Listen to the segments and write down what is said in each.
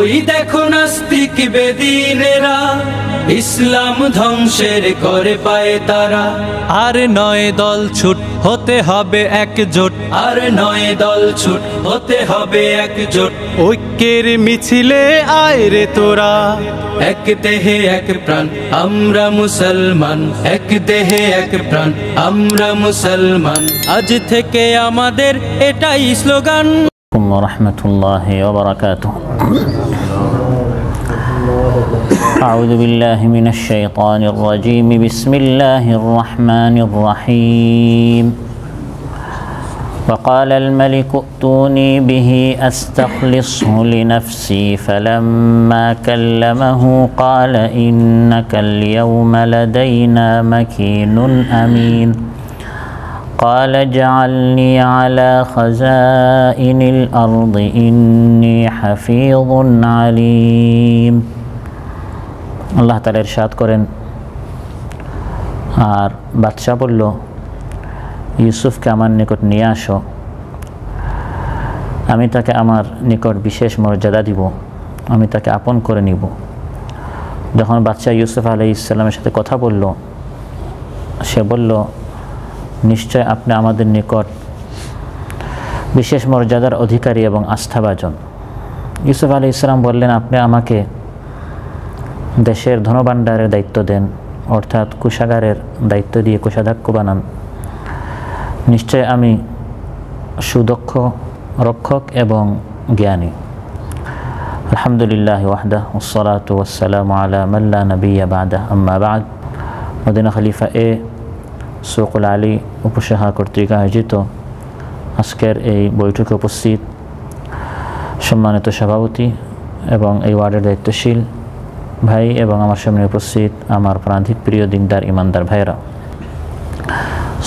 ওই দেখো নাস্তিক বেদিনেরা ইসলাম ধ্বংসের করে পায় তারা। আর নয় দল ছুট হতে হবে একজোট, আর নয় দল ছুট হতে হবে একজোট। ঐক্যের মিছিলে আয় রে তোরা। এক দেহে এক প্রাণ আমরা মুসলমান, এক দেহে এক প্রাণ আমরা মুসলমান। আজ থেকে আমাদের এটাই স্লোগান। রাহমাতুল্লাহি ওয়া বারাকাতুহু। আউযু বিল্লাহি মিনাশ শাইতানির রাজীম। বিসমিল্লাহির রাহমানির রাহিম। وقال الملك ائتوني به أستخلصه لنفسي فلما كلمه قال إنك اليوم لدينا مكين أمين قال اجعلني على خزائن الأرض إني حفيظ عليم। আল্লাহ তাআলা ইরশাদ করেন, আর বাদশা বলল, ইউসুফকে আমার নিকট নিয়ে আসো, আমি তাকে আমার নিকট বিশেষ মর্যাদা দিব, আমি তাকে আপন করে নিব। যখন বাদশা ইউসুফ আলাইহিস সালামের সাথে কথা বলল, সে বলল, নিশ্চয় আপনি আমাদের নিকট বিশেষ মর্যাদার অধিকারী এবং আস্থাভাজন। ইউসুফ আলাইহিস সালাম বললেন, আপনি আমাকে দেশের ধনভাণ্ডারের দায়িত্ব দেন, অর্থাৎ কোষাগারের দায়িত্ব দিয়ে কোষাধ্যক্ষ বানান। নিশ্চয় আমি সুদক্ষ রক্ষক এবং জ্ঞানী। আলহামদুলিল্লাহি ওয়াহদাহু ওয়াসসালাতু ওয়াসসালামু আলা মান লা নাবিয়্যা বা'দাহু, আম্মা বা'দ। মদিনা খলিফা এ সুকুল আলী উপশাখা কর্তৃক আয়োজিত আজকের এই বৈঠকে উপস্থিত সম্মানিত সভাপতি এবং এই ওয়ার্ডের দায়িত্বশীল ভাই এবং আমার সামনে উপস্থিত আমার প্রান্তিক প্রিয় দিনদার ইমানদার ভাইরা,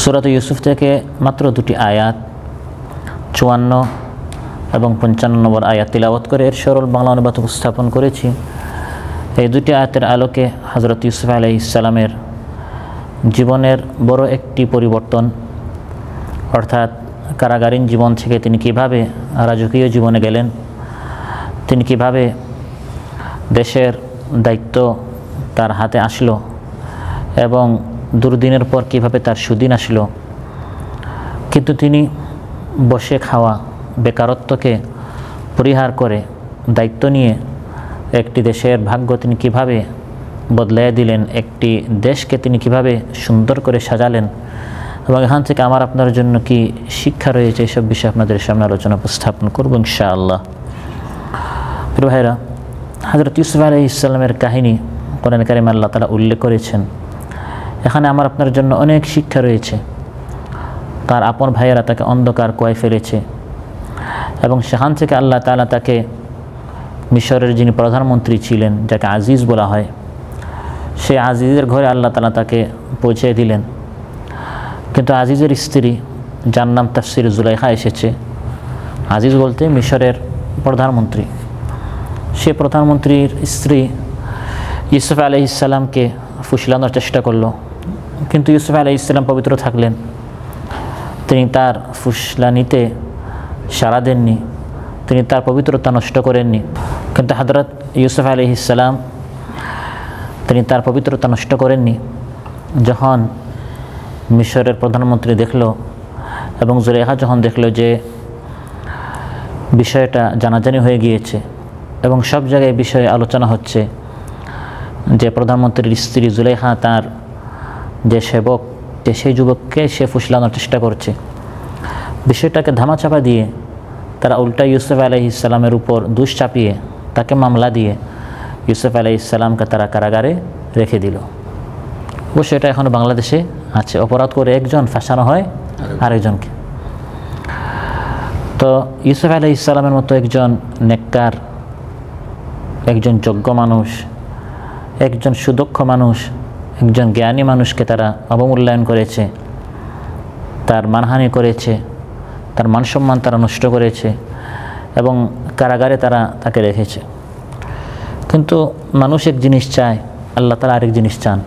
সূরা ইউসুফ থেকে মাত্র দুটি আয়াত 54 এবং 55 নম্বর আয়াত তিলাওয়াত করে এর সরল বাংলা অনুবাদ উপস্থাপন করেছি। এই দুটি আয়াতের আলোকে হযরত ইউসুফ আলাইহিস সালামের জীবনের বড় একটি পরিবর্তন, অর্থাৎ কারাগারীন জীবন থেকে তিনি কিভাবে রাজকীয় জীবনে গেলেন, তিনি কিভাবে দেশের দায়িত্ব তার হাতে আসলো এবং দুর্দিনের পর কিভাবে তার সুদিন আসলো, কিন্তু তিনি বসে খাওয়া বেকারত্বকে পরিহার করে দায়িত্ব নিয়ে একটি দেশের ভাগ্য তিনি কিভাবে বদলাইয়া দিলেন, একটি দেশকে তিনি কিভাবে সুন্দর করে সাজালেন এবং এখান থেকে আমার আপনার জন্য কি শিক্ষা রয়েছে, এসব বিষয়ে আপনাদের সামনে আলোচনা উপস্থাপন করব ইনশাআল্লাহ। প্রিয় ভাইরা, হযরত ইউসুফ আলাইহিস সালামের কাহিনী কোরআনে কারিমে আল্লাহ তাআলা উল্লেখ করেছেন। এখানে আমার আপনার জন্য অনেক শিক্ষা রয়েছে। তার আপন ভাইয়েরা তাকে অন্ধকার কুয়ায় ফেলেছে এবং সেখান থেকে আল্লাহ তাআলা তাকে মিশরের যিনি প্রধানমন্ত্রী ছিলেন, যাকে আজিজ বলা হয়, সেই আজিজের ঘরে আল্লাহ তাআলা তাকে পৌঁছে দিলেন। কিন্তু আজিজের স্ত্রী, যার নাম তাফসিরে জুলাইখা এসেছে, আজিজ বলতে মিশরের প্রধানমন্ত্রী, সে প্রধানমন্ত্রীর স্ত্রী ইউসুফ আলাইহিস সালামকে ফুসলানোর চেষ্টা করলো, কিন্তু ইউসুফ আলাইহিস সালাম পবিত্র থাকলেন, তিনি তার ফুসলানিতে সাড়া দেননি, তিনি তার পবিত্রতা নষ্ট করেননি। কিন্তু হযরত ইউসুফ আলাইহিস সালাম তিনি তার পবিত্রতা নষ্ট করেননি। যখন মিশরের প্রধানমন্ত্রী দেখলো এবং জুলাইখা যখন দেখলো যে বিষয়টা জানাজানি হয়ে গিয়েছে এবং সব জায়গায় বিষয়ে আলোচনা হচ্ছে যে প্রধানমন্ত্রীর স্ত্রী জুলাইখা তার যে সেবক, সেই যুবককে সে ফুসলানোর চেষ্টা করছে, বিষয়টাকে ধামাচাপা দিয়ে তারা উল্টা ইউসুফ আলাইহিস সালামের উপর দোষ চাপিয়ে তাকে মামলা দিয়ে ইউসুফ আলাইহিস সালামকে তারা কারাগারে রেখে দিল। অবশ্য এটা এখনও বাংলাদেশে আছে, অপরাধ করে একজন ফাঁসানো হয় আরেকজনকে। তো ইউসুফ আলাইহিস সালামের মতো একজন নেককার, একজন যোগ্য মানুষ, একজন সুদক্ষ মানুষ, একজন জ্ঞানী মানুষকে তারা অবমূল্যায়ন করেছে, তার মানহানি করেছে, তার মানসম্মান তারা নষ্ট করেছে এবং কারাগারে তারা তাকে রেখেছে। কিন্তু মানুষ এক জিনিস চায়, আল্লাহ তাআলা আরেক জিনিস চান,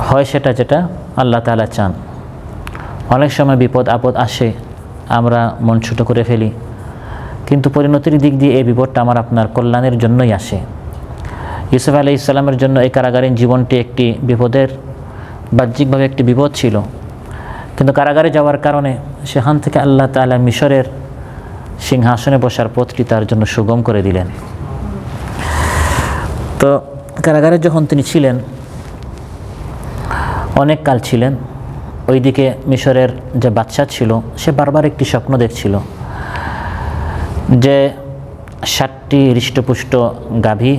হয় সেটা যেটা আল্লাহ তাআলা চান। অনেক সময় বিপদ আপদ আসে, আমরা মন ছোট করে ফেলি, কিন্তু পরিণতির দিক দিয়ে এই বিপদটা আমার আপনার কল্যাণের জন্যই আসে। ইউসুফ আলাইহিস সালামের জন্য এই কারাগারের জীবনটি একটি বিপদের, বাহ্যিকভাবে একটি বিপদ ছিল, কিন্তু কারাগারে যাওয়ার কারণে সেখান থেকে আল্লাহ তাআলা মিশরের সিংহাসনে বসার পথটি তার জন্য সুগম করে দিলেন। তো কারাগারে যখন তিনি ছিলেন, অনেক কাল ছিলেন, ওইদিকে মিশরের যে বাদশা ছিল সে বারবার একটি স্বপ্ন দেখছিল যে 60টি হৃষ্টপুষ্ট গাভী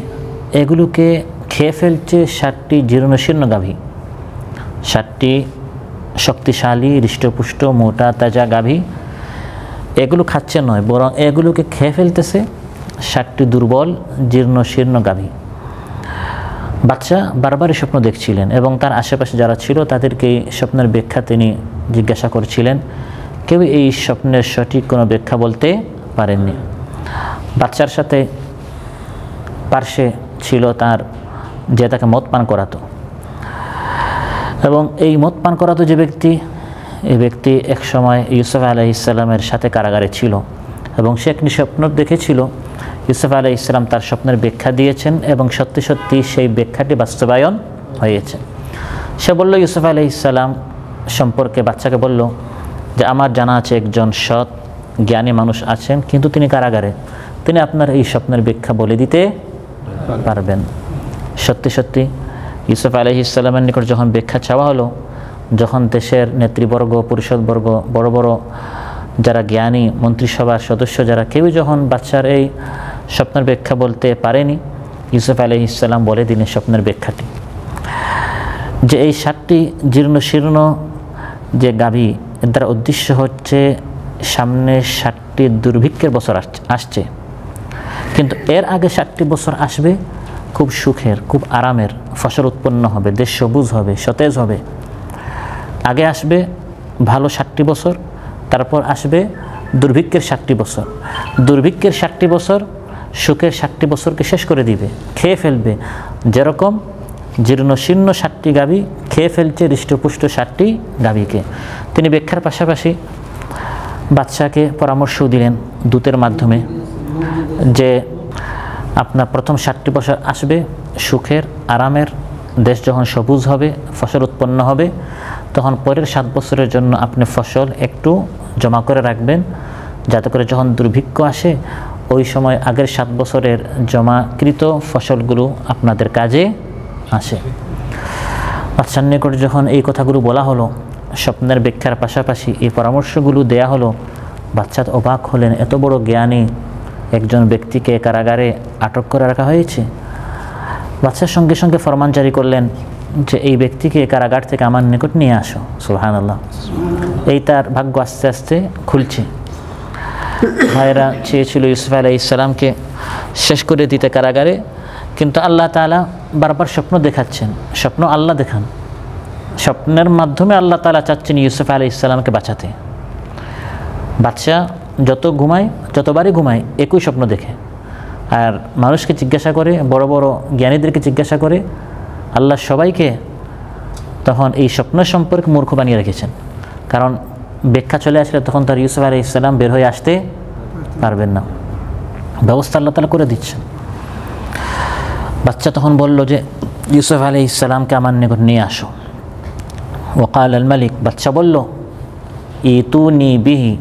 এগুলোকে খেয়ে ফেলছে 60টি জীর্ণশীর্ণ গাভী। 60টি শক্তিশালী হৃষ্টপুষ্ট মোটা তাজা গাভী এগুলো খাচ্ছে নয়, বরং এগুলোকে খেয়ে ফেলতেছে 60টি দুর্বল জীর্ণশীর্ণ গাভী। বাচ্চা বারবারই স্বপ্ন দেখছিলেন এবং তার আশেপাশে যারা ছিল তাদেরকে এই স্বপ্নের ব্যাখ্যা তিনি জিজ্ঞাসা করছিলেন। কেউ এই স্বপ্নের সঠিক কোনো ব্যাখ্যা বলতে পারেননি। বাচ্চার সাথে পার্শ্বে ছিল তার যে তাকে মদ পান করাতো, এবং এই মদ পান করাতো যে ব্যক্তি, এই ব্যক্তি এক সময় ইউসুফ আলাইহিস সালামের সাথে কারাগারে ছিল এবং সে একটি স্বপ্ন দেখেছিল। ইউসুফ আলাইহিস সালাম তার স্বপ্নের ব্যাখ্যা দিয়েছেন এবং সত্যি সত্যি সেই ব্যাখ্যাটি বাস্তবায়ন হয়েছে। সে বলল, ইউসুফ আলাইহিস সালাম সম্পর্কে বাচ্চাকে বলল যে আমার জানা আছে একজন সৎ জ্ঞানী মানুষ আছেন, কিন্তু তিনি কারাগারে, তিনি আপনার এই স্বপ্নের ব্যাখ্যা বলে দিতে পারবেন। সত্যি সত্যি ইউসুফ আলাইহিস সালামের নিকট যখন ব্যাখ্যা চাওয়া হলো, যখন দেশের নেতৃবর্গ, পরিষদবর্গ, বড় বড় যারা জ্ঞানী, মন্ত্রিসভার সদস্য যারা, কেউ যখন বাচ্চার এই স্বপ্নের ব্যাখ্যা বলতে পারেনি, ইউসুফ আলাইহিস সালাম বলে দিলেন স্বপ্নের ব্যাখ্যাটি, যে এই 60টি জীর্ণশীর্ণ যে গাভী, এর দ্বারা উদ্দেশ্য হচ্ছে সামনে 60টি দুর্ভিক্ষের বছর আসছে, কিন্তু এর আগে 60টি বছর আসবে খুব সুখের, খুব আরামের, ফসল উৎপন্ন হবে, দেশ সবুজ হবে, সতেজ হবে। আগে আসবে ভালো 60টি বছর, তারপর আসবে দুর্ভিক্ষের 60টি বছর। দুর্ভিক্ষের 60টি বছর সুখের 60টি বছরকে শেষ করে দিবে, খেয়ে ফেলবে। যেরকম জীর্ণশীর্ণ 60টি গাভী খেয়ে ফেলছে হৃষ্টপুষ্ট 60টি গাভীকে। তিনি ব্যাখ্যার পাশাপাশি বাদশাকে পরামর্শও দিলেন দূতের মাধ্যমে যে আপনার প্রথম 60টি বছর আসবে সুখের, আরামের, দেশ যখন সবুজ হবে, ফসল উৎপন্ন হবে, তখন পরের 7 বছরের জন্য আপনি ফসল একটু জমা করে রাখবেন, যাতে করে যখন দুর্ভিক্ষ আসে ওই সময় আগের 7 বছরের জমাকৃত ফসলগুলো আপনাদের কাজে আসে। বাদশার নিকট যখন এই কথাগুলো বলা হলো, স্বপ্নের ব্যাখ্যার পাশাপাশি এই পরামর্শগুলো দেয়া হলো, বাদশা অবাক হলেন, এত বড় জ্ঞানী একজন ব্যক্তিকে কারাগারে আটক করে রাখা হয়েছে। বাদশার সঙ্গে সঙ্গে ফরমান জারি করলেন যে এই ব্যক্তিকে কারাগার থেকে আমার নিকট নিয়ে আসো। সুবহানাল্লাহ। এই তার ভাগ্য আস্তে আস্তে খুলছে। ভাইরা চেয়েছিল ইউসুফ আলাইহিস সালামকে শেষ করে দিতে কারাগারে, কিন্তু আল্লাহ তাআলা বারবার স্বপ্ন দেখাচ্ছেন, স্বপ্ন আল্লাহ দেখান, স্বপ্নের মাধ্যমে আল্লাহ তাআলা চাচ্ছেন ইউসুফ আলাইহিস সালামকে বাঁচাতে। বাদশা যতবারই ঘুমায় একই স্বপ্ন দেখে, আর মানুষকে জিজ্ঞাসা করে, বড় বড় জ্ঞানীদেরকে জিজ্ঞাসা করে, আল্লাহ সবাইকে তখন এই স্বপ্ন সম্পর্কে মূর্খ বানিয়ে রেখেছেন। কারণ ব্যাখ্যা চলে আসলে তখন তার ইউসুফ আলাইহিস সালাম বের হয়ে আসতে পারবেন না, ব্যবস্থা আল্লাহ তাআলা করে দিচ্ছেন। বাচ্চা তখন বলল যে ইউসুফ আলাইহিস সালামকে আমার নিকট নিয়ে আসো। ওয়াকাল আল মালিক, বাচ্চা বলল ইতুনি বিহি,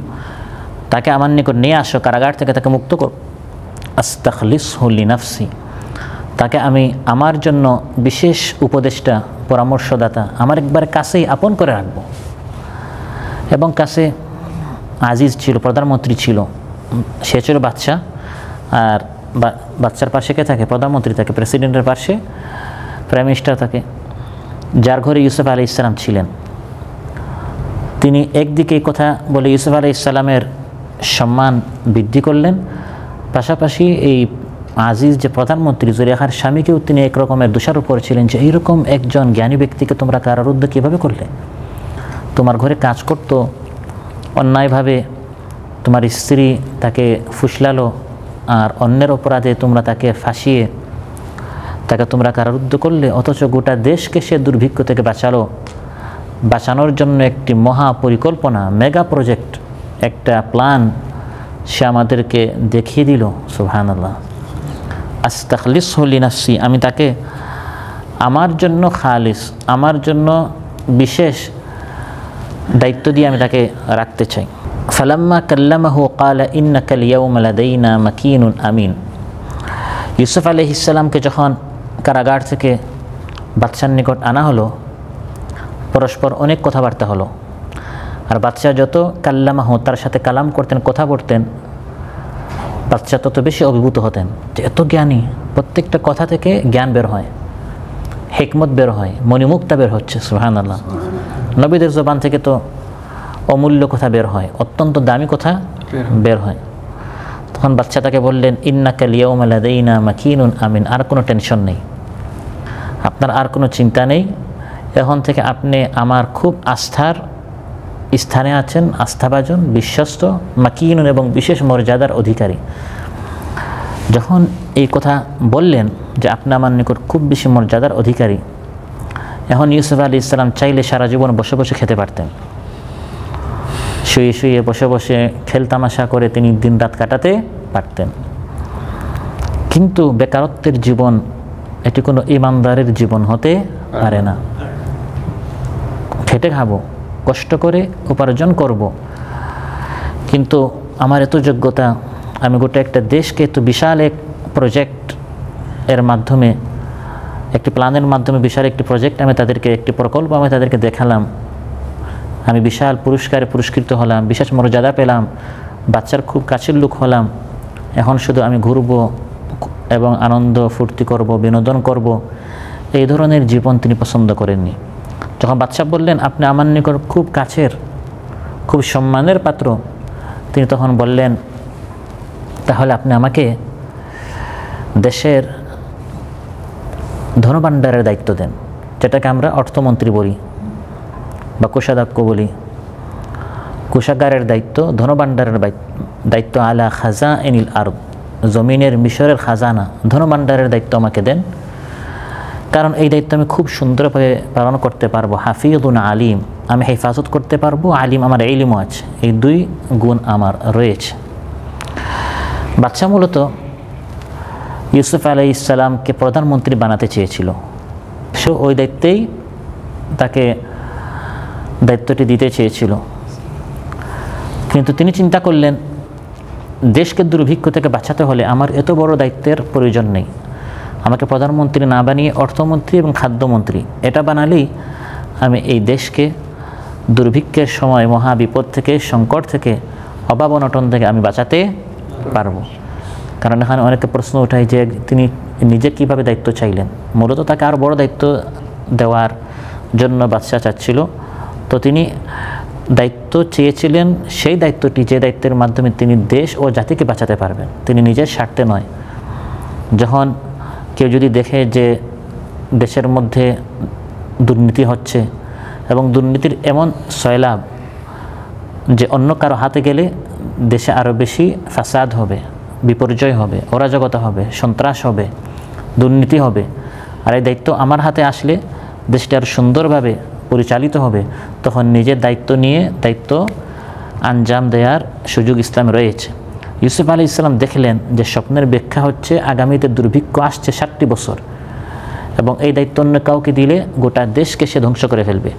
তাকে আমার নিকট নিয়ে আসো, কারাগার থেকে তাকে মুক্ত করো। আস্তাখলিসহু লিনাফসি, তাকে আমি আমার জন্য বিশেষ উপদেষ্টা, পরামর্শদাতা, আমার একবার কাছেই আপন করে রাখবো। এবং কাছে আজিজ ছিল, প্রধানমন্ত্রী ছিল, সে ছিল বাদশা, আর বাচ্চার পাশে কে থাকে? প্রধানমন্ত্রী থাকে, প্রেসিডেন্টের পাশে প্রাইম মিনিস্টার থাকে, যার ঘরে ইউসুফ আলাইহিস সালাম ছিলেন। তিনি একদিকে এই কথা বলে ইউসুফ আলাইহিস সালামের সম্মান বৃদ্ধি করলেন, পাশাপাশি এই আজিজ যে প্রধানমন্ত্রী জুলেখার স্বামীকেও তিনি এক রকমের দোষারোপ করেছিলেন যে এইরকম একজন জ্ঞানী ব্যক্তিকে তোমরা কারারুদ্ধ কীভাবে করলে? তোমার ঘরে কাজ করতো, অন্যায়ভাবে তোমার স্ত্রী তাকে ফুসলালো, আর অন্যের অপরাধে তোমরা তাকে ফাঁসিয়ে তাকে তোমরা কারারুদ্ধ করলে, অথচ গোটা দেশকে সে দুর্ভিক্ষ থেকে বাঁচালো। বাঁচানোর জন্য একটি মহা পরিকল্পনা, মেগা প্রজেক্ট, একটা প্ল্যান সে আমাদেরকে দেখিয়ে দিল সুবহানাল্লাহ, আস্তাখলিসহু লিনাফসি, আমি তাকে আমার জন্য খালিস, আমার জন্য বিশেষ দায়িত্ব দিয়ে আমি তাকে রাখতে চাই। ফালাম্মা কাল্লামাহু ক্বালা ইন্নাকাল ইয়াউমা লাদাইনা মাকিনুন আমিন। ইউসুফ আলাইহিস সালামকে যখন কারাগার থেকে বাদশার নিকট আনা হলো, পরস্পর অনেক কথাবার্তা হলো। আর বাদশাহ যত কাল্লামাহু, তার সাথে কালাম করতেন, কথা বলতেন, বাদশাহ তত বেশি অভিভূত হতেন যে এত জ্ঞানী, প্রত্যেকটা কথা থেকে জ্ঞান বের হয়, হিকমত বের হয়, মণিমুক্তা বের হচ্ছে সুবহানাল্লাহ। নবীদের জবান থেকে তো অমূল্য কথা বের হয়, অত্যন্ত দামি কথা বের হয়। তখন বাদশাহ তাকে বললেন, ইন্নাকাল ইয়াউমা লাদাইনা মাকিনুন আমিন, আর কোনো টেনশন নেই, আপনার আর কোনো চিন্তা নেই, এখন থেকে আপনি আমার খুব আস্থার স্থানে আছেন, আস্থাভাজন, বিশ্বস্ত, মাকিনুন এবং বিশেষ মর্যাদার অধিকারী। যখন এই কথা বললেন যে আপনি আমার নিকট খুব বেশি মর্যাদার অধিকারী, এখন ইউসুফ আলাইহিস সালাম চাইলে সারা জীবন বসে বসে খেতে পারতেন, শুয়ে শুয়ে বসে বসে খেলতামাশা করে তিনি দিন রাত কাটাতে পারতেন। কিন্তু বেকারত্বের জীবন এটি কোনো ইমানদারের জীবন হতে পারে না। খেটে খাবো, কষ্ট করে উপার্জন করব, কিন্তু আমার এত যোগ্যতা, আমি গোটা একটা দেশকে এত বিশাল এক প্রজেক্ট এর মাধ্যমে, একটি প্ল্যানের মাধ্যমে বিশাল একটি প্রজেক্ট আমি তাদেরকে, একটি প্রকল্প আমি তাদেরকে দেখালাম, আমি বিশাল পুরস্কারে পুরস্কৃত হলাম, বিশেষ মর্যাদা পেলাম, বাচ্চার খুব কাছের লোক হলাম, এখন শুধু আমি ঘুরব এবং আনন্দ ফুর্তি করব, বিনোদন করব, এই ধরনের জীবন তিনি পছন্দ করেননি। যখন বাদশাহ বললেন আপনি আমার নিকট খুব কাছের, খুব সম্মানের পাত্র, তিনি তখন বললেন তাহলে আপনি আমাকে দেশের ধনভাণ্ডারের দায়িত্ব দেন, যেটাকে আমরা অর্থমন্ত্রী বলি বা কোষাধ্যক্ষ বলি। কোষাগারের দায়িত্ব, ধনভাণ্ডারের দায়িত্ব, আলা খাজাইনিল আরদ, জমিনের মিশরের খাজানা, ধনভাণ্ডারের দায়িত্ব আমাকে দেন, কারণ এই দায়িত্ব আমি খুব সুন্দরভাবে পালন করতে পারবো। হাফিজুন আলিম, আমি হেফাজত করতে পারবো, আলিম আমার ইলমও আছে, এই দুই গুণ আমার রয়েছে। বাদশাহ মূলত ইউসুফ আলাইহিস সালামকে প্রধানমন্ত্রী বানাতে চেয়েছিল, সে ওই দায়িত্বেই তাকে দায়িত্বটি দিতে চেয়েছিল। কিন্তু তিনি চিন্তা করলেন দেশকে দুর্ভিক্ষ থেকে বাঁচাতে হলে আমার এত বড় দায়িত্বের প্রয়োজন নেই, আমাকে প্রধানমন্ত্রী না বানিয়ে অর্থমন্ত্রী এবং খাদ্যমন্ত্রী এটা বানালেই আমি এই দেশকে দুর্ভিক্ষের সময়, মহাবিপদ থেকে, সংকট থেকে, অভাব অনটন থেকে আমি বাঁচাতে পারবো। কারণ এখানে অনেকে প্রশ্ন ওঠায় যে তিনি নিজে কিভাবে দায়িত্ব চাইলেন, মূলত তাকে আরও বড় দায়িত্ব দেওয়ার জন্য বাদশাহ চাচ্ছিল। তো তিনি দায়িত্ব চেয়েছিলেন সেই দায়িত্বটি, যে দায়িত্বের মাধ্যমে তিনি দেশ ও জাতিকে বাঁচাতে পারবেন, তিনি নিজের স্বার্থে নয়। যখন কেউ যদি দেখে যে দেশের মধ্যে দুর্নীতি হচ্ছে এবং দুর্নীতির এমন সয়লাভ যে অন্য কারো হাতে গেলে দেশে আরও বেশি ফাসাদ হবে, বিপর্যয় হবে, অরাজকতা হবে, সন্ত্রাস হবে, দুর্নীতি হবে, আর এই দায়িত্ব আমার হাতে আসলে দেশটা আরও সুন্দরভাবে পরিচালিত হবে, তখন নিজের দায়িত্ব নিয়ে দায়িত্ব আঞ্জাম দেওয়ার সুযোগ ইসলামে রয়েছে। ইউসুফ আলাইহিস সালাম দেখলেন যে স্বপ্নের ব্যাখ্যা হচ্ছে আগামীতে দুর্ভিক্ষ আসছে 60 বছর, এবং এই দায়িত্ব অন্য কাউকে দিলে গোটা দেশকে সে ধ্বংস করে ফেলবে।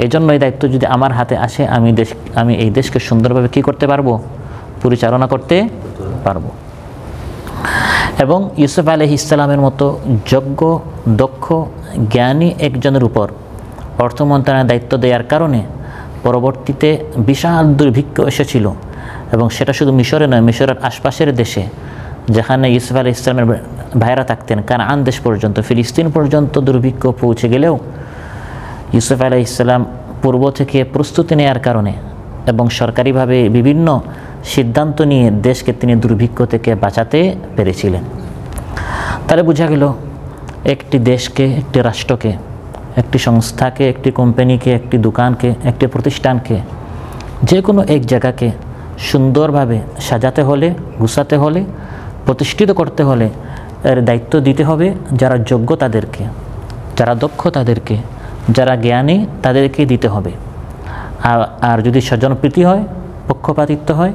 এই জন্য এই দায়িত্ব যদি আমার হাতে আসে, আমি এই দেশকে সুন্দরভাবে কী করতে পারবো, পরিচালনা করতে পারবো। এবং ইউসুফ আলাইহিস সালামের মতো যোগ্য, দক্ষ, জ্ঞানী একজনের উপর অর্থ মন্ত্রণালয়ের দায়িত্ব দেওয়ার কারণে পরবর্তীতে বিশাল দুর্ভিক্ষ এসেছিল, এবং সেটা শুধু মিশরে নয়, মিশরের আশপাশের দেশে, যেখানে ইউসুফ আলাইহিস সালামের ভাইরা থাকতেন, কানান দেশ পর্যন্ত, ফিলিস্তিন পর্যন্ত দুর্ভিক্ষ পৌঁছে গেলেও ইউসুফ আলাইহিস সালাম পূর্ব থেকে প্রস্তুতি নেওয়ার কারণে এবং সরকারিভাবে বিভিন্ন সিদ্ধান্ত নিয়ে দেশকে তিনি দুর্ভিক্ষ থেকে বাঁচাতে পেরেছিলেন। তাহলে বোঝা গেল একটি দেশকে, একটি রাষ্ট্রকে, একটি সংস্থাকে, একটি কোম্পানিকে, একটি দোকানকে, একটি প্রতিষ্ঠানকে, যে কোনো এক জায়গাকে সুন্দরভাবে সাজাতে হলে, গুছাতে হলে, প্রতিষ্ঠিত করতে হলে এর দায়িত্ব দিতে হবে যারা যোগ্য তাদেরকে, যারা দক্ষ তাদেরকে, যারা জ্ঞানী তাদেরকে দিতে হবে। আর যদি স্বজনপ্রীতি হয়, পক্ষপাতিত্ব হয়,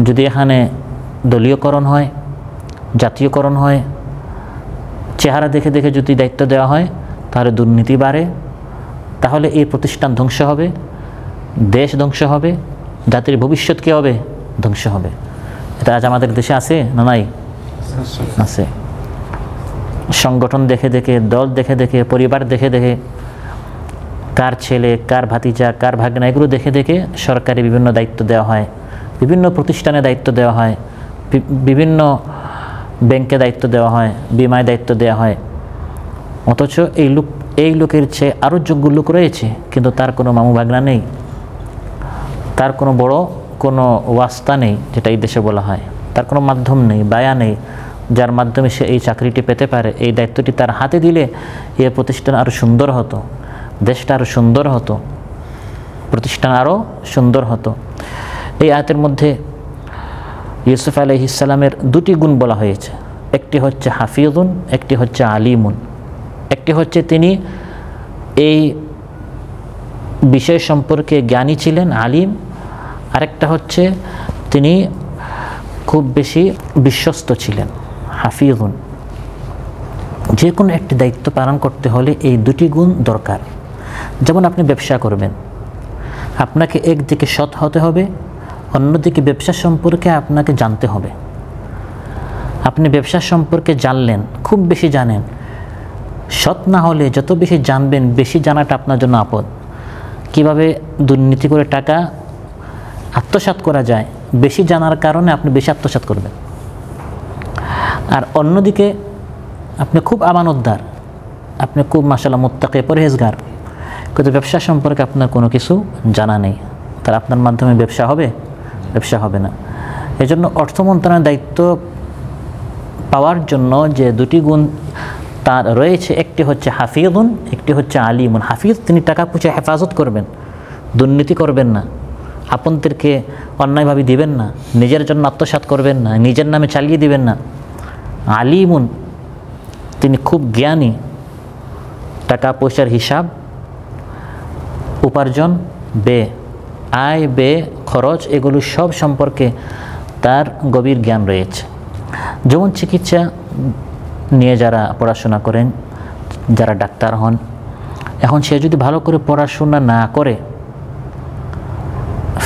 যদি এখানে দলীয়করণ হয়, জাতীয়করণ হয়, চেহারা দেখে দেখে যদি দায়িত্ব দেওয়া হয়, তাহলে দুর্নীতি বাড়ে, তাহলে এই প্রতিষ্ঠান ধ্বংস হবে, দেশ ধ্বংস হবে, জাতির ভবিষ্যৎ কী হবে? ধ্বংস হবে। এটা আজ আমাদের দেশে আছে না নাই? আছে। সংগঠন দেখে দেখে, দল দেখে দেখে, পরিবার দেখে দেখে, কার ছেলে, কার ভাতিজা, কার ভাগনা, এগুলো দেখে দেখে সরকারি বিভিন্ন দায়িত্ব দেওয়া হয়, বিভিন্ন প্রতিষ্ঠানে দায়িত্ব দেওয়া হয়, বিভিন্ন ব্যাংকে দায়িত্ব দেওয়া হয়, বিমায় দায়িত্ব দেওয়া হয়। অথচ এই লোকের চেয়ে আরও যোগ্য লোক রয়েছে, কিন্তু তার কোনো মামু ভাগনা নেই, তার কোনো বড় কোনো ওয়াস্তা নেই, যেটা এই দেশে বলা হয়, তার কোনো মাধ্যম নেই, বায়া নেই, যার মাধ্যমে সে এই চাকরিটি পেতে পারে। এই দায়িত্বটি তার হাতে দিলে এই প্রতিষ্ঠান আরও সুন্দর হতো, দেশটা আরও সুন্দর হতো, প্রতিষ্ঠান আরও সুন্দর হতো। এই আয়াতের মধ্যে ইউসুফ আলাইহিস সালামের দুটি গুণ বলা হয়েছে, একটি হচ্ছে হাফিজুন, একটি হচ্ছে আলিমুন। একটি হচ্ছে তিনি এই বিষয় সম্পর্কে জ্ঞানী ছিলেন, আলিম। আরেকটা হচ্ছে তিনি খুব বেশি বিশ্বস্ত ছিলেন, হাফিজুন। যে কোনো একটি দায়িত্ব পালন করতে হলে এই দুটি গুণ দরকার। যেমন আপনি ব্যবসা করবেন, আপনাকে একদিকে সৎ হতে হবে, অন্যদিকে ব্যবসা সম্পর্কে আপনাকে জানতে হবে। আপনি ব্যবসা সম্পর্কে জানলেন, খুব বেশি জানেন, সৎ না হলে যত বেশি জানবেন, বেশি জানাটা আপনার জন্য আপদ। কিভাবে দুর্নীতি করে টাকা আত্মসাৎ করা যায়, বেশি জানার কারণে আপনি বেশি আত্মসাৎ করবেন। আর অন্যদিকে আপনি খুব আমানতদার, আপনি খুব মাশাআল্লাহ মুত্তাকি, পরহেজগার, কিন্তু ব্যবসা সম্পর্কে আপনার কোনো কিছু জানা নেই, তার আপনার মাধ্যমে ব্যবসা হবে? ব্যবসা হবে না। এই জন্য অর্থ মন্ত্রণালয়ের দায়িত্ব পাওয়ার জন্য যে দুটি গুণ তার রয়েছে, একটি হচ্ছে হাফিজুন, একটি হচ্ছে আলিমুন। হাফিজ, তিনি টাকা পয়সা হেফাজত করবেন, দুর্নীতি করবেন না, আপনদেরকে অন্যায়ভাবে দিবেন না, নিজের জন্য আত্মসাৎ করবেন না, নিজের নামে চালিয়ে দিবেন না। আলিমুন, তিনি খুব জ্ঞানী, টাকা পয়সার হিসাব, উপার্জন, ব্যয়, আয় ব্যয়, খরচ, এগুলো সব সম্পর্কে তার গভীর জ্ঞান রয়েছে। যেমন চিকিৎসা নিয়ে যারা পড়াশোনা করেন, যারা ডাক্তার হন, এখন সে যদি ভালো করে পড়াশোনা না করে,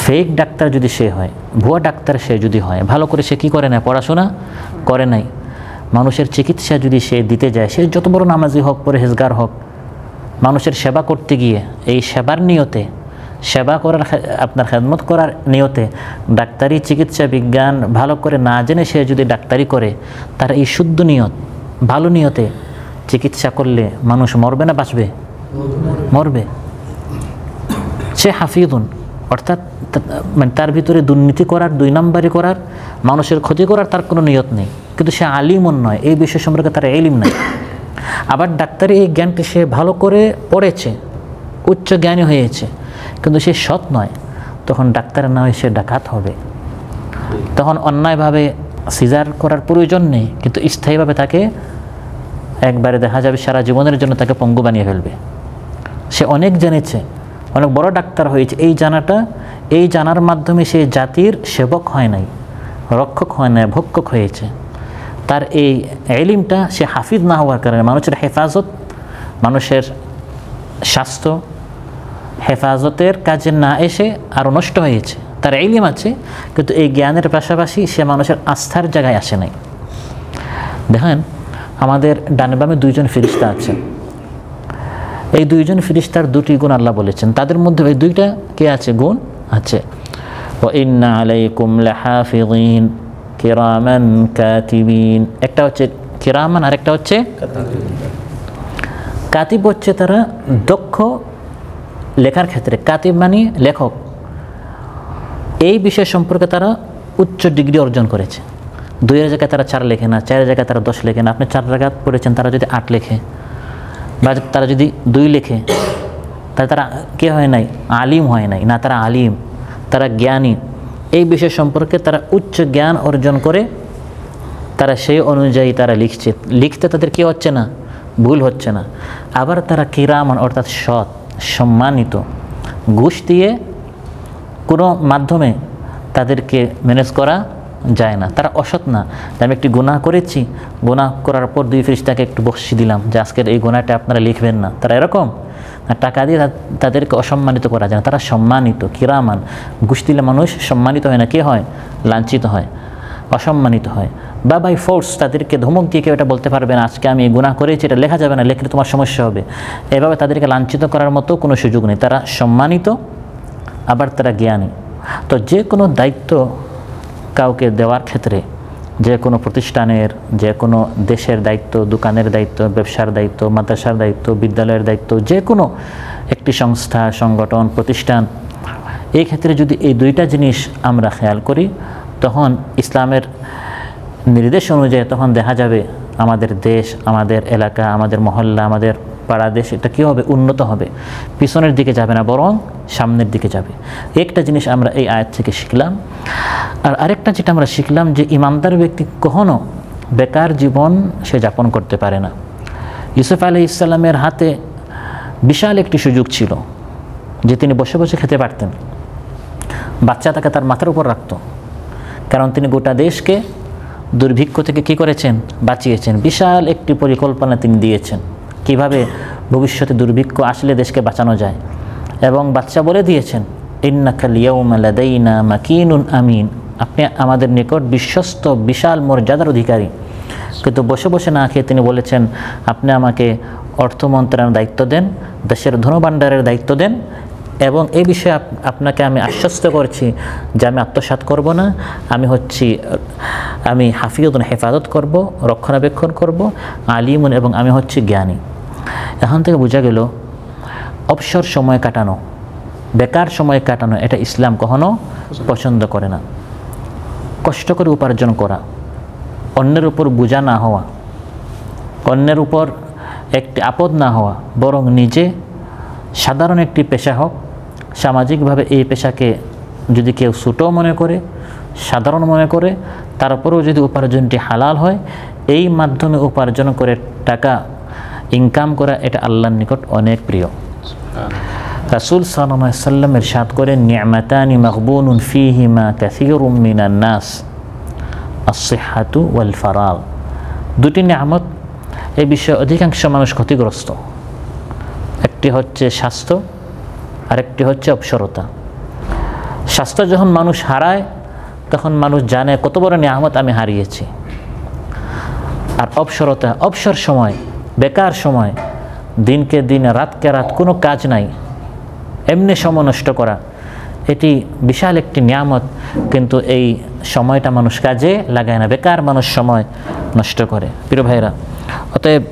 ফেক ডাক্তার যদি সে হয়, ভুয়া ডাক্তার সে যদি হয়, ভালো করে সে কী করে না? পড়াশোনা করে নাই। মানুষের চিকিৎসা যদি সে দিতে যায়, সে যত বড় নামাজি হোক, পরহেজগার হোক, মানুষের সেবা করতে গিয়ে এই সেবার নিয়তে, সেবা করার, আপনার খেদমত করার নিয়তে ডাক্তারি চিকিৎসা বিজ্ঞান ভালো করে না জেনে সে যদি ডাক্তারি করে, তার এই শুদ্ধ নিয়ত, ভালো নিয়তে চিকিৎসা করলে মানুষ মরবে না বাঁচবে? মরবে। সে হাফিজুন, অর্থাৎ মানে তার ভিতরে দুর্নীতি করার, দুই নম্বরি করার, মানুষের ক্ষতি করার তার কোনো নিয়ত নেই, কিন্তু সে আলিমুন নয়, এই বিষয় সম্পর্কে তার ইলম নাই। আবার ডাক্তারি এই জ্ঞানটি সে ভালো করে পড়েছে, উচ্চ জ্ঞানী হয়েছে, কিন্তু সে সৎ নয়, তখন ডাক্তারের নয়, সে ডাকাত হবে। তখন অন্যায়ভাবে সিজার করার প্রয়োজন নেই, কিন্তু স্থায়ীভাবে তাকে একবারে দেখা যাবে সারা জীবনের জন্য তাকে পঙ্গু বানিয়ে ফেলবে। সে অনেক জেনেছে, অনেক বড় ডাক্তার হয়েছে, এই জানার মাধ্যমে সে জাতির সেবক হয় নাই, রক্ষক হয় নাই, ভক্ষক হয়েছে। তার এই ইলমটা সে হাফিজ না হওয়ার কারণে মানুষের হেফাজত, মানুষের স্বাস্থ্য হেফাজতের কাজে না এসে আরও নষ্ট হয়েছে। তার ইলম আছে, কিন্তু এই জ্ঞানের পাশাপাশি সে মানুষের আস্থার জায়গায় আসে নাই। দেখেন, আমাদের ডানে বামে দুইজন ফেরেশতা আছে, এই দুইজন ফেরেশতার দুটি গুণ আল্লাহ বলেছেন, তাদের মধ্যে এই দুইটা কে আছে? গুণ আছে। ওয়া ইন্না আলাইকুম লাহাফিযিন কিরামান কাতিবিন। একটা হচ্ছে কিরামান, আর একটা হচ্ছে কাতিব। হচ্ছে তারা দক্ষ লেখার ক্ষেত্রে, কাতিব মানে লেখক। এই বিষয় সম্পর্কে তারা উচ্চ ডিগ্রি অর্জন করেছে। 2-এর জায়গায় তারা 4 লেখে না, 4-এর জায়গায় তারা 10 লেখে না। আপনি 4 রাকাত পড়েছেন, তারা যদি 8 লেখে, বা তারা যদি 2 লেখে, তাহলে তারা কে হয় নাই? আলিম হয় নাই। না, তারা আলিম, তারা জ্ঞানী। এই বিষয় সম্পর্কে তারা উচ্চ জ্ঞান অর্জন করে, তারা সেই অনুযায়ী তারা লিখতে তাদের কি হচ্ছে না? ভুল হচ্ছে না। আবার তারা কিরামান, অর্থাৎ সৎ, সম্মানিত। ঘুষ দিয়ে কোনো মাধ্যমে তাদেরকে ম্যানেজ করা যায় না। তারা অসৎ না, আমি একটি গুনাহ করেছি, গুনাহ করার পর 2 ফেরেশতাকে একটু বকশিশ দিলাম যে আজকের এই গুনাহটা আপনারা লিখবেন না, তারা এরকম না। টাকা দিয়ে তাদেরকে অসম্মানিত করা যায় না, তারা সম্মানিত, কিরামান। ঘুষ দিলে মানুষ সম্মানিত হয় না, কে হয়? লাঞ্ছিত হয়, অসম্মানিত হয়। বা বাই ফোর্স তাদেরকে ধমক দিয়ে কেউ এটা বলতে পারবে না আজকে আমি গুনাহ করেছি, এটা লেখা যাবে না, লেখলে তোমার সমস্যা হবে। এভাবে তাদেরকে লাঞ্ছিত করার মতো কোনো সুযোগ নেই। তারা সম্মানিত, আবার তারা জ্ঞানী। তো যে কোনো দায়িত্ব কাউকে দেওয়ার ক্ষেত্রে, যে কোনো প্রতিষ্ঠানের, যে কোনো দেশের দায়িত্ব, দোকানের দায়িত্ব, ব্যবসার দায়িত্ব, মাদ্রাসার দায়িত্ব, বিদ্যালয়ের দায়িত্ব, যে কোনো একটি সংস্থা, সংগঠন, প্রতিষ্ঠান, এই ক্ষেত্রে যদি এই 2টা জিনিস আমরা খেয়াল করি, তখন ইসলামের নির্দেশ অনুযায়ী তখন দেখা যাবে আমাদের দেশ, আমাদের এলাকা, আমাদের মহল্লা, আমাদের পাড়া দেশ, এটা কী হবে? উন্নত হবে, পিছনের দিকে যাবে না, বরং সামনের দিকে যাবে। একটা জিনিস আমরা এই আয়াত থেকে শিখলাম। আর আরেকটা যেটা আমরা শিখলাম যে ইমানদার ব্যক্তি কখনো বেকার জীবন সে যাপন করতে পারে না। ইউসুফ আলাইহিস সালামের হাতে বিশাল একটি সুযোগ ছিল যে তিনি বসে বসে খেতে পারতেন, বাচ্চা তাকে তার মাথার উপর রাখত, কারণ তিনি গোটা দেশকে দুর্ভিক্ষ থেকে কী করেছেন? বাঁচিয়েছেন। বিশাল একটি পরিকল্পনা তিনি দিয়েছেন কিভাবে ভবিষ্যতে দুর্ভিক্ষ আসলে দেশকে বাঁচানো যায়, এবং বাচ্চা বলে দিয়েছেন ইন্নাকাল ইয়াউমা লাদাইনা মাকিনুন আমিন, আপনি আমাদের নিকট বিশ্বস্ত বিশাল মর্যাদার অধিকারী। কিন্তু বসে বসে না খেয়ে তিনি বলেছেন আপনি আমাকে অর্থ মন্ত্রণালয়ের দায়িত্ব দেন, দেশের ধনভাণ্ডারের দায়িত্ব দেন, এবং এই বিষয়ে আপনাকে আমি আশ্বস্ত করছি যে আমি আত্মসাৎ করব না, আমি হাফিজুন হেফাজত করব, রক্ষণাবেক্ষণ করব, আলিমুন, এবং আমি হচ্ছি জ্ঞানী। এখন থেকে বোঝা গেল অবসর সময় কাটানো, বেকার সময় কাটানো, এটা ইসলাম কখনো পছন্দ করে না। কষ্ট করে উপার্জন করা, অন্যের উপর বোঝা না হওয়া, অন্যের উপর একটি আপদ না হওয়া, বরং নিজে সাধারণ একটি পেশা হোক, সামাজিকভাবে এই পেশাকে যদি কেউ ছোটো মনে করে, সাধারণ মনে করে, তারপরেও যদি উপার্জনটি হালাল হয়, এই মাধ্যমে উপার্জন করে টাকা ইনকাম করা, এটা আল্লাহর নিকট অনেক প্রিয়। রাসূল সাল্লাল্লাহু আলাইহি ওয়াসাল্লাম ইরশাদ করেন নি'মাতানি মাগবুনুন ফীহিমা কাসীরুম মিনান নাস আস-সিহহাতু ওয়াল ফারাগ। 2টি নিয়ামত, এই বিষয়ে অধিকাংশ মানুষ ক্ষতিগ্রস্ত। একটি হচ্ছে স্বাস্থ্য, আরেকটি হচ্ছে অবসরতা। স্বাস্থ্য যখন মানুষ হারায় তখন মানুষ জানে কত বড় নিয়ামত আমি হারিয়েছি। আর অবসরতা, অবসর সময়, বেকার সময়, দিনকে দিন রাতকে রাত কোনো কাজ নাই, এমনি সময় নষ্ট করা, এটি বিশাল একটি নিয়ামত, কিন্তু এই সময়টা মানুষ কাজে লাগায় না, বেকার মানুষ সময় নষ্ট করে। প্রিয় ভাইরা, অতএব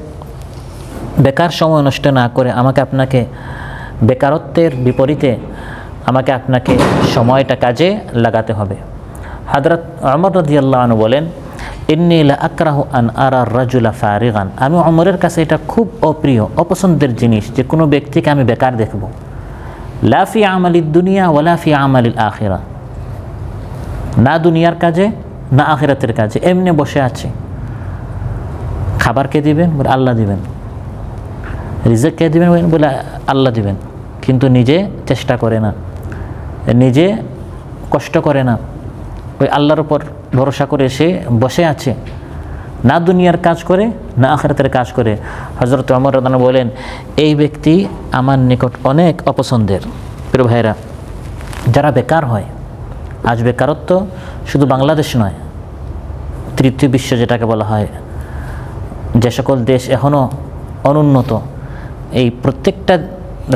বেকার সময় নষ্ট না করে আমাকে আপনাকে বেকারত্বের বিপরীতে আমাকে আপনাকে সময়টা কাজে লাগাতে হবে। হযরত ওমর রাদিয়াল্লাহু আনহু বলেন ইন্নী লা আকরাহু আন আরা রাজুলা ফারিগান, আমি ওমরের কাছে এটা খুব অপ্রিয়, অপছন্দের জিনিস যে কোনো ব্যক্তিকে আমি বেকার দেখব। লা ফি আমালিদ দুনিয়া ওয়ালা ফি আমালিল আখিরা, না দুনিয়ার কাজে না আখিরাতের কাজে, এমনি বসে আছে। খাবার কে দিবেন? বলে আল্লাহ দিবেন। রিজিক কে দিবেন? বলে আল্লাহ দিবেন। কিন্তু নিজে চেষ্টা করে না, নিজে কষ্ট করে না, ওই আল্লাহর উপর ভরসা করে সে বসে আছে, না দুনিয়ার কাজ করে না আখিরাতের কাজ করে। হযরত ওমর রাদিয়াল্লাহু আনহু বলেন এই ব্যক্তি আমার নিকট অনেক অপছন্দের। প্রিয় ভাইরা, যারা বেকার হয়, আজ বেকারত্ব শুধু বাংলাদেশ নয়, তৃতীয় বিশ্ব যেটাকে বলা হয়, যে সকল দেশ এখনও অনুন্নত, এই প্রত্যেকটা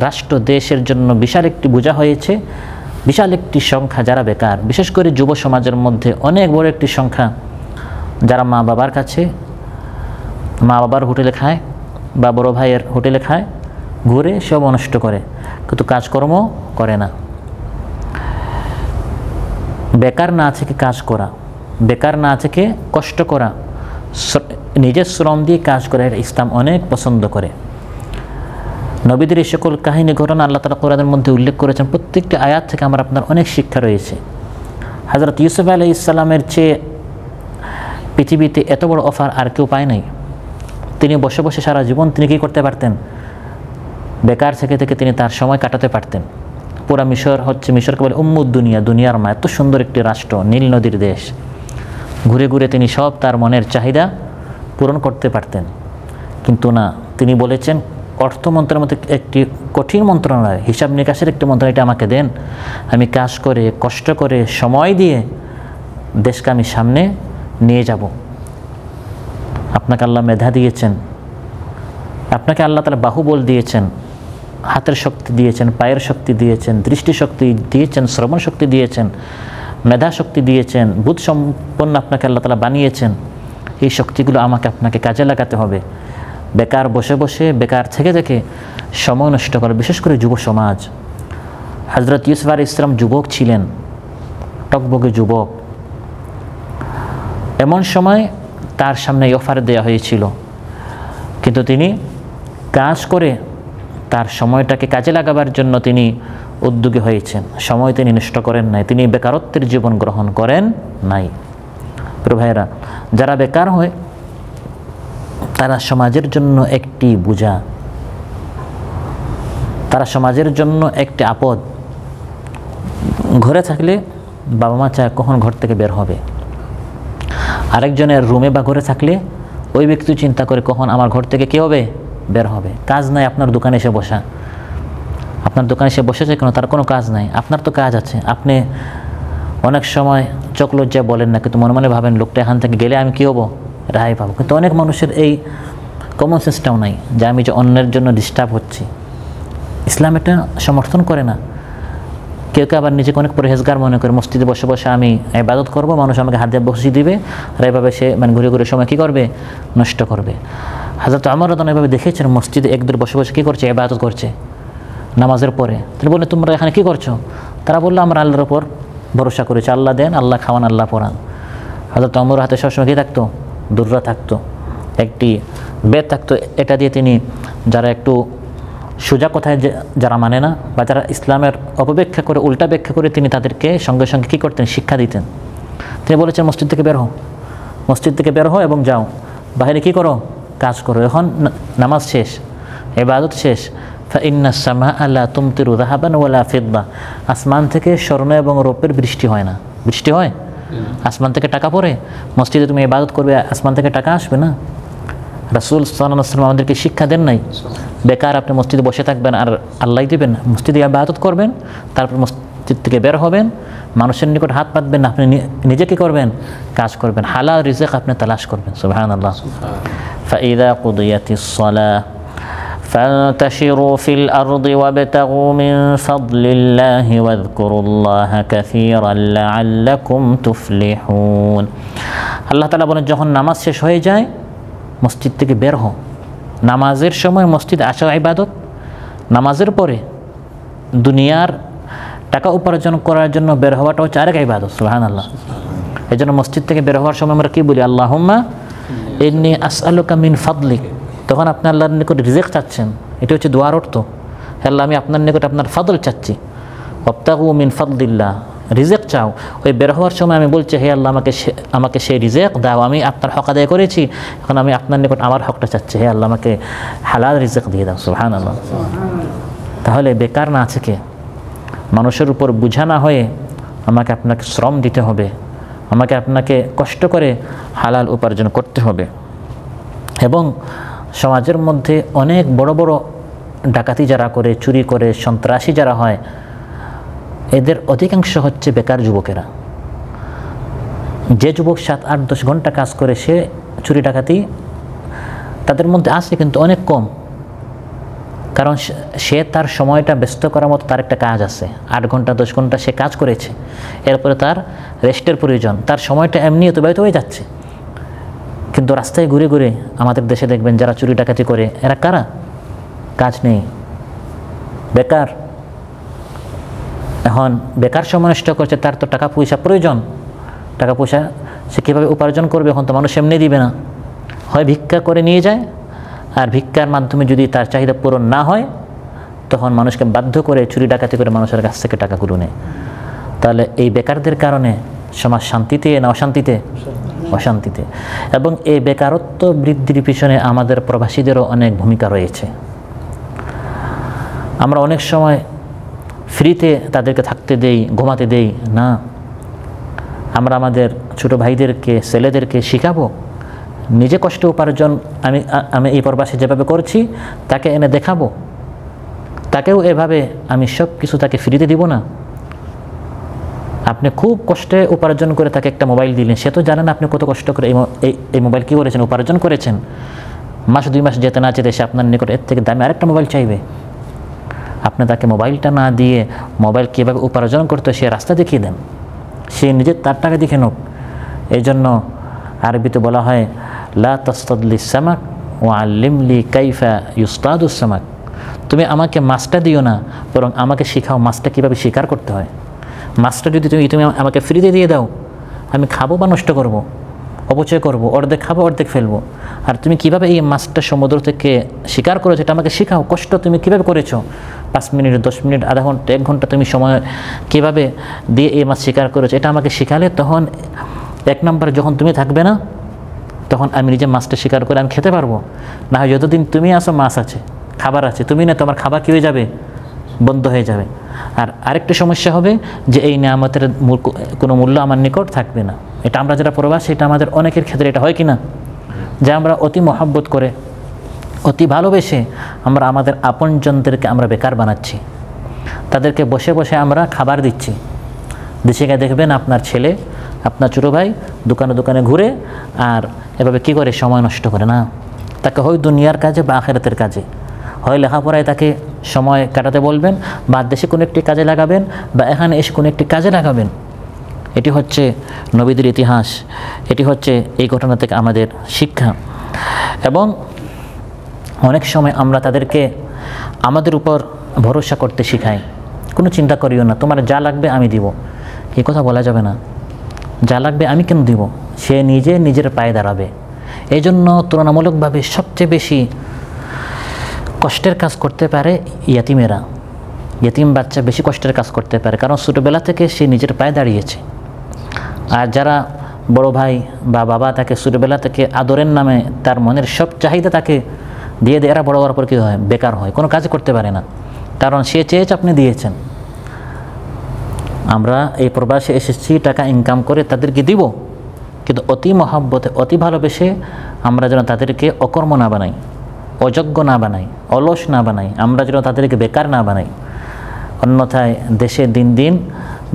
রাষ্ট্র দেশের জন্য বিশাল একটি বোঝা হয়েছে, বিশাল একটি সংখ্যা যারা বেকার, বিশেষ করে যুব সমাজের মধ্যে অনেক বড় একটি সংখ্যা যারা মা বাবার কাছে, মা বাবার হোটেলে খায় বা বড় ভাইয়ের হোটেলে খায়, ঘুরে সব নষ্ট করে, কিন্তু কাজকর্ম করে না। বেকার না থেকে কাজ করা, বেকার না থেকে কষ্ট করা, নিজের শ্রম দিয়ে কাজ করা, এটা ইসলাম অনেক পছন্দ করে। নবীদের এই সকল কাহিনী ঘটনা আল্লাহ তাআলা কোরআনের মধ্যে উল্লেখ করেছেন, প্রত্যেকটি আয়াত থেকে আমার আপনার অনেক শিক্ষা রয়েছে। হযরত ইউসুফ আলাইহিস সালামের চেয়ে পৃথিবীতে এত বড় অফার আর কেউ পায় নাই। তিনি বসে বসে সারা জীবন তিনি কী করতে পারতেন? বেকার থেকে তিনি তার সময় কাটাতে পারতেন, পুরা মিশর হচ্ছে, মিশরকে বলে উম্মুদ দুনিয়া, দুনিয়ার মা, এত সুন্দর একটি রাষ্ট্র, নীল নদীর দেশ। ঘুরে ঘুরে তিনি সব তার মনের চাহিদা পূরণ করতে পারতেন, কিন্তু না, তিনি বলেছেন অর্থমন্ত্রের মধ্যে একটি কঠিন মন্ত্রণালয়, হিসাব নিকাশের একটি মন্ত্রণালয়, এটা আমাকে দেন, আমি কাজ করে কষ্ট করে সময় দিয়ে দেশকে আমি সামনে নিয়ে যাব। আপনাকে আল্লাহ মেধা দিয়েছেন, আপনাকে আল্লাহ তাআলা বাহুবল দিয়েছেন, হাতের শক্তি দিয়েছেন, পায়ের শক্তি দিয়েছেন, দৃষ্টি শক্তি দিয়েছেন, শ্রবণ শক্তি দিয়েছেন, মেধা শক্তি দিয়েছেন, বুধ সম্পন্ন আপনাকে আল্লাহ তাআলা বানিয়েছেন। এই শক্তিগুলো আমাকে আপনাকে কাজে লাগাতে হবে। বেকার বসে বসে, বেকার থেকে থেকে সময় নষ্ট করে, বিশেষ করে যুব সমাজ। হযরত ইউসুফ আলাইহিস সালাম যুবক ছিলেন, টকবকে যুবক। এমন সময় তার সামনে অফার দেওয়া হয়েছিল, কিন্তু তিনি কাজ করে তার সময়টাকে কাজে লাগাবার জন্য তিনি উদ্যোগী হয়েছেন। সময় তিনি নষ্ট করেন নাই, তিনি বেকারত্বের জীবন গ্রহণ করেন নাই। প্রিয় ভাইয়েরা, যারা বেকার হয় তারা সমাজের জন্য একটি বোঝা, তারা সমাজের জন্য একটি আপদ। ঘরে থাকলে বাবা মা চায় কখন ঘর থেকে বের হবে, আরেকজনের রুমে বা ঘরে থাকলে ওই ব্যক্তি চিন্তা করে কখন আমার ঘর থেকে কী হবে, বের হবে। কাজ নাই, আপনার দোকানে এসে বসা, আপনার দোকানে এসে বসেছে কেন, তার কোনো কাজ নাই, আপনার তো কাজ আছে। আপনি অনেক সময় চোখ লজ্জায় বলেন না, কিন্তু মনে মনে ভাবেন লোকটা এখান থেকে গেলে আমি কী হবো, রেহাই পাবো। কিন্তু অনেক মানুষের এই কমন সেন্সটাও নাই যে আমি যে অন্যের জন্য ডিস্টার্ব হচ্ছি। ইসলাম এটা সমর্থন করে না। কেউ কেউ আবার নিজেকে অনেক পরহেজগার মনে করে, মসজিদে বসে বসে আমি ইবাদত করব, মানুষ আমাকে হাত দিয়ে বসিয়ে দিবে, আর এভাবে সে ঘুরে ঘুরে সময় কী করবে, নষ্ট করবে। হযরত ওমর রাদিয়াল্লাহু আনহু এভাবে দেখেছেন, মসজিদে একদল বসে বসে কী করছে, ইবাদত করছে নামাজের পরে। তিনি বললেন তোমরা এখানে কী করছো? তারা বললো আমরা আল্লাহর ওপর ভরসা করেছি, আল্লাহ দেন, আল্লাহ খাওয়ান, আল্লাহ পড়ান। হযরত ওমর হাতে সবসময় কী থাকতো, দুর্রা থাকতো, একটি বেদ থাকতো। এটা দিয়ে তিনি যারা একটু সোজা কথায় যারা মানে না, বা যারা ইসলামের অপব্যাখ্যা করে, উল্টা ব্যাখ্যা করে, তিনি তাদেরকে সঙ্গে সঙ্গে কী করতেন, শিক্ষা দিতেন। তিনি বলেছেন মসজিদ থেকে বের হও, মসজিদ থেকে বের হও এবং যাও বাইরে কী করো, কাজ করো। এখন নামাজ শেষ, ইবাদত শেষ। ফাইন্নাস সামাআ লা তুমতিরু যাহাবান ওয়ালা ফিদ্দা, আসমান থেকে স্বর্ণ এবং রৌপ্যের বৃষ্টি হয় না। বৃষ্টি হয়, আসমান থেকে টাকা পড়ে। মসজিদে তুমি ইবাদত করবে, আসমান থেকে টাকা আসবে না। রাসূল সাল্লাল্লাহু আলাইহি ওয়াসাল্লাম আমাদেরকে শিক্ষা দেন নাই বেকার আপনি মসজিদে বসে থাকবেন আর আল্লাহই দেবেন। মসজিদে ইবাদত করবেন, তারপর মসজিদ থেকে বের হবেন, মানুষের নিকট হাত পাতবেন না, আপনি নিজে কী করবেন, কাজ করবেন, হালাল রিজিক আপনি তালাশ করবেন। সুবহানাল্লাহ। ফাইযা কুদিয়াতিস সালাহ فانتشروا في الأرض وابتغوا من فضل الله واذكروا الله كثيرا لعلكم تفلحون। আল্লাহ তাআলা বলেন যখন নামাজ শেষ হয়ে যায় মসজিদ থেকে বের হও। নামাজের সময় মসজিদে আসা ইবাদত, নামাজের পরে দুনিয়ার টাকা উপার্জন করার জন্য বের হওয়াটা হচ্ছে আরেক ইবাদত। সুবহানাল্লাহ। এই জন্য মসজিদ থেকে বের হওয়ার সময় আমরা কী বলি, আল্লাহুম্মা ইন্নী আসআলুকা মিন ফাদলিক। তখন আপনি আল্লাহর নিকট রিজিক চাচ্ছেন, এটা হচ্ছে দোয়ার অর্থ। আল্লাহ আমি আপনার নিকট আপনার ফজল চাচ্ছি। ওয়াবতাগু মিন ফাদলিল্লাহ, রিজিক চাও। ওই বের হওয়ার সময় আমি বলছি হে আল্লাহ আমাকে সেই রিজিক দাও, আমি আপনার হক আদায় করেছি, এখন আমি আপনার নিকট আমার হকটা চাচ্ছি, হে আল্লাহ আমাকে হালাল রিজিক দিয়ে দাও। সুবহানাল্লাহ। তাহলে বেকার না আছে কে? মানুষের উপর বোঝা না হয়ে আমাকে আপনাকে শ্রম দিতে হবে, আমাকে আপনাকে কষ্ট করে হালাল উপার্জন করতে হবে। এবং সমাজের মধ্যে অনেক বড় বড় ডাকাতি যারা করে, চুরি করে, সন্ত্রাসী যারা হয়, এদের অধিকাংশ হচ্ছে বেকার যুবকেরা। যে যুবক 7, 8, 10 ঘন্টা কাজ করে সে চুরি ডাকাতি তাদের মধ্যে আছে, কিন্তু অনেক কম। কারণ সে তার সময়টা ব্যস্ত করার মতো তার একটা কাজ আছে, 8 ঘন্টা 10 ঘন্টা সে কাজ করেছে, এরপরে তার রেস্টের প্রয়োজন, তার সময়টা এমনি অতিবাহিত হয়ে যাচ্ছে। কিন্তু রাস্তায় ঘুরে ঘুরে আমাদের দেশে দেখবেন যারা চুরি ডাকাতি করে, এরা কারা? কাজ নেই, বেকার। এখন বেকার সময় নষ্ট করছে, তার তো টাকা পয়সা প্রয়োজন, টাকা পয়সা সে কীভাবে উপার্জন করবে? এখন তো মানুষ এমনি দিবে না, হয় ভিক্ষা করে নিয়ে যায়, আর ভিক্ষার মাধ্যমে যদি তার চাহিদা পূরণ না হয় তখন মানুষকে বাধ্য করে চুরি ডাকাতি করে মানুষের কাছ থেকে টাকাগুলো নেয়। তাহলে এই বেকারদের কারণে সমাজ শান্তিতে না অশান্তিতে? অশান্তিতে। এবং এই বেকারত্ব বৃদ্ধির পিছনে আমাদের প্রবাসীদেরও অনেক ভূমিকা রয়েছে। আমরা অনেক সময় ফ্রিতে তাদেরকে থাকতে দেই, ঘুমাতে দেই না। আমরা আমাদের ছোটো ভাইদেরকে, ছেলেদেরকে শেখাবো নিজে কষ্ট উপার্জন আমি এই প্রবাসে যেভাবে করছি তাকে এনে দেখাবো, তাকেও এভাবে আমি সব কিছু তাকে ফ্রিতে দিব না। আপনি খুব কষ্টে উপার্জন করে তাকে একটা মোবাইল দিলেন, সে তো জানেন আপনি কত কষ্ট করে এই মোবাইল কী করেছেন, উপার্জন করেছেন। মাস 2 মাস যেতে না যেতে সে আপনার নিকট এর থেকে দামি আরেকটা মোবাইল চাইবে। আপনি তাকে মোবাইলটা না দিয়ে মোবাইল কীভাবে উপার্জন করতে সে রাস্তা দেখিয়ে দেন, সে নিজের তার টাকা দেখে নোক। এই জন্য আরবিতে বলা হয় লা তাস্তাদলি সামাক ওয়া আল্লিমলি কাইফা ইউস্তাদুস সামাক। তুমি আমাকে মাছটা দিও না, বরং আমাকে শেখাও মাছটা কীভাবে শিকার করতে হয়। মাছটা যদি তুমি আমাকে ফ্রিতে দিয়ে দাও, আমি খাবো বা নষ্ট করব, অপচয় করব, অর্ধেক খাবো অর্ধেক ফেলবো। আর তুমি কিভাবে এই মাছটা সমুদ্র থেকে শিকার করেছো এটা আমাকে শেখাও, কষ্ট তুমি কিভাবে করেছো, 5 মিনিট 10 মিনিট আধা ঘন্টা 1 ঘন্টা তুমি সময় কিভাবে দিয়ে এই মাছ শিকার করেছো এটা আমাকে শেখালে তখন 1 নম্বর যখন তুমি থাকবে না তখন আমি নিজে মাছটা শিকার করে আমি খেতে পারবো। না হয় যতদিন তুমি আসো মাছ আছে, খাবার আছে, তুমি না তোমার খাবার কী হয়ে যাবে, বন্ধ হয়ে যাবে। আর আরেকটা সমস্যা হবে যে এই নিয়ামতের কোনো মূল্য আমার নিকট থাকবে না। এটা আমরা যারা প্রবাসী এটা আমাদের অনেকের ক্ষেত্রে এটা হয় কি না, যে আমরা অতি মহব্বত করে অতি ভালোবেসে আমরা আমাদের আপনজনদেরকে আমরা বেকার বানাচ্ছি, তাদেরকে বসে বসে আমরা খাবার দিচ্ছি। দেশে গিয়ে দেখবেন আপনার ছেলে, আপনার ছোটো ভাই দোকানে দোকানে ঘুরে আর এভাবে কী করে সময় নষ্ট করে না। তাকে হয় দুনিয়ার কাজে বা আখিরাতের কাজে, হয় লেখাপড়ায় তাকে সময় কাটাতে বলবেন, বা দেশে কোনো একটি কাজে লাগাবেন, বা এখানে এসে কোনো একটি কাজে লাগাবেন। এটি হচ্ছে নবীদের ইতিহাস, এটি হচ্ছে এই ঘটনা থেকে আমাদের শিক্ষা। এবং অনেক সময় আমরা তাদেরকে আমাদের উপর ভরসা করতে শিখাই, কোনো চিন্তা করিও না, তোমার যা লাগবে আমি দিব। এই কথা বলা যাবে না, যা লাগবে আমি কেন দিব, সে নিজে নিজের পায়ে দাঁড়াবে। এই জন্য তুলনামূলকভাবে সবচেয়ে বেশি কষ্টের কাজ করতে পারে ইয়াতিমেরা, ইয়াতিম বাচ্চা বেশি কষ্টের কাজ করতে পারে, কারণ ছোটোবেলা থেকে সে নিজের পায়ে দাঁড়িয়েছে। আর যারা বড় ভাই বা বাবা তাকে ছোটোবেলা থেকে আদরের নামে তার মনের সব চাহিদা তাকে দিয়ে দেয়, এরা বড় বড় পর কী হয়, বেকার হয়, কোনো কাজ করতে পারে না, কারণ সে চেয়েছে আপনি দিয়েছেন। আমরা এই প্রবাসে এসেছি টাকা ইনকাম করে তাদেরকে দিব, কিন্তু অতি মহব্বতে অতি ভালোবেসে আমরা যেন তাদেরকে অকর্ম না বানাই, অযোগ্য না বানাই, অলস না বানাই, আমরা যেন তাদেরকে বেকার না বানাই। অন্যথায় দেশে দিন দিন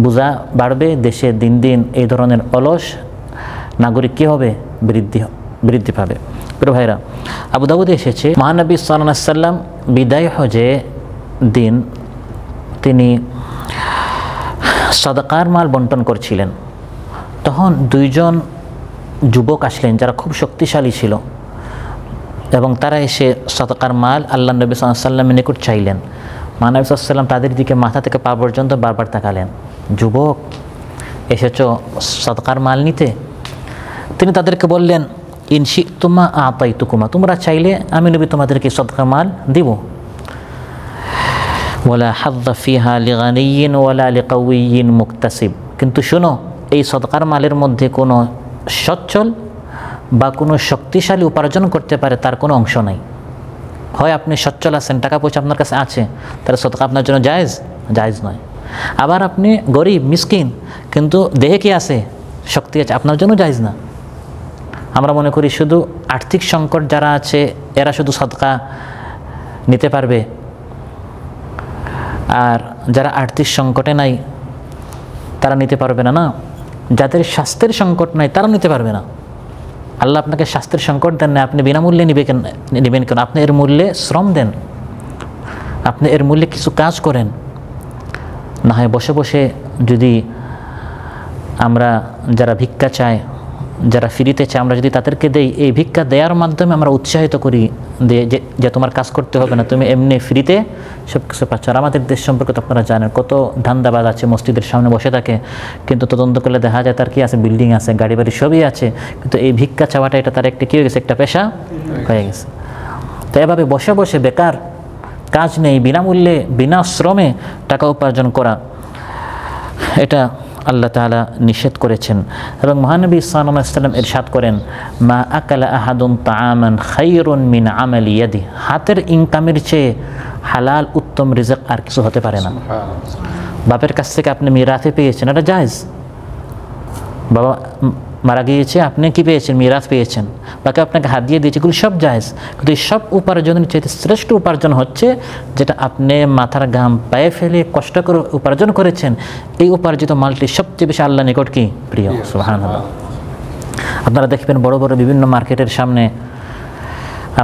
বোঝা বাড়বে, দেশে দিন দিন এই ধরনের অলস নাগরিক কী হবে, বৃদ্ধি পাবে। প্রিয় ভাইরা, আবু দাউদে এসেছে মহানবী সাল্লাল্লাহু আলাইহি ওয়াসাল্লাম বিদায় হজে দিন তিনি সাদাকার মাল বন্টন করছিলেন। তখন 2 জন যুবক আসলেন যারা খুব শক্তিশালী ছিল, এবং তারা এসে সাদাকার মাল আল্লাহ নবী সাল্লাল্লাহু আলাইহি ওয়াসাল্লামের নিকট চাইলেন। মহানবী সাল্লাল্লাহু আলাইহি ওয়াসাল্লাম তাদের দিকে মাথা থেকে পা পর্যন্ত বারবার তাকালেন, যুবক এসেছো সাদাকার মাল নিতে? তিনি তাদেরকে বললেন ইনশি তুমা আতাইতুকুমা, তোমরা চাইলে আমি নবী তোমাদেরকে সাদাকার মাল দিব। ওয়ালা হাযযা ফিহা লিগানিয়্যিন ওয়ালা লিকাউয়্যিন মুকতাসিব, কিন্তু শোনো এই সাদাকার মালের মধ্যে কোনো সচ্ছল বা কোনো শক্তিশালী উপার্জন করতে পারে তার কোনো অংশ নাই। হয় আপনি সচ্ছল আছেন, টাকা পয়সা আপনার কাছে আছে, তাহলে সাদাকা আপনার জন্য জায়েজ নয়। আবার আপনি গরিব মিসকিন কিন্তু দেহে কি আছে, শক্তি আছে, আপনার জন্য জায়েজ না। আমরা মনে করি শুধু আর্থিক সংকট যারা আছে এরা শুধু সাদকা নিতে পারবে, আর যারা আর্থিক সংকটে নাই তারা নিতে পারবে না। না, যাদের স্বাস্থ্যের সংকট নাই তারা নিতে পারবে না। আল্লাহ আপনাকে স্বাস্থ্যের সংকট দেন না, আপনি বিনামূল্যে নেবেন কেন? আপনি এর মূল্যে শ্রম দেন, আপনি এর মূল্যে কিছু কাজ করেন। না হয় বসে বসে যদি আমরা যারা ভিক্ষা চায়, যারা ফিরিতে চায়, আমরা যদি তাদেরকে দেই, এই ভিক্ষা দেওয়ার মাধ্যমে আমরা উৎসাহিত করি যে তোমার কাজ করতে হবে না, তুমি এমনি ফ্রিতে সব কিছু পাচ্ছ। আর আমাদের দেশ সম্পর্কে তো আপনারা জানেন, কত ধান্দাবাজ আছে মসজিদের সামনে বসে থাকে, কিন্তু তদন্ত করলে দেখা যায় তার কি আছে, বিল্ডিং আছে, গাড়ি বাড়ি সবই আছে, কিন্তু এই ভিক্ষা চাওয়াটা এটা তার একটা কী হয়ে গেছে, একটা পেশা হয়ে গেছে। তো এভাবে বসে বসে বেকার কাজ নেই, বিনামূল্যে বিনা শ্রমে টাকা উপার্জন করা, এটা আল্লাহ তাআলা নিষেধ করেছেন। এবং মহানবী সাল্লাল্লাহু আলাইহি ওয়াসাল্লাম ইরশাদ করেন মা আকালা আহাদুন তাআমান খায়রুন মিন আমালি ইয়াদি, হাতের ইনকামের চেয়ে হালাল উত্তম রিজিক আর কিছু হতে পারে না। বাপের কাছ থেকে আপনি মিরাথে পেয়েছেন, এটা জায়েজ। বাবা মারা গিয়েছে, আপনি কি পেয়েছেন? মিরাথ পেয়েছেন, বাকি আপনাকে হাত দিয়ে দিয়েছে, এগুলো সব জায়েজ। কিন্তু এই সব উপার্জনের চাইতে শ্রেষ্ঠ উপার্জন হচ্ছে যেটা আপনি মাথার ঘাম পায়ে ফেলে কষ্ট করে উপার্জন করেছেন। এই উপার্জিত মালটি সবচেয়ে বেশি আল্লাহর নিকট কি প্রিয়। সুবহানাল্লাহ। আপনারা দেখবেন বড় বড় বিভিন্ন মার্কেটের সামনে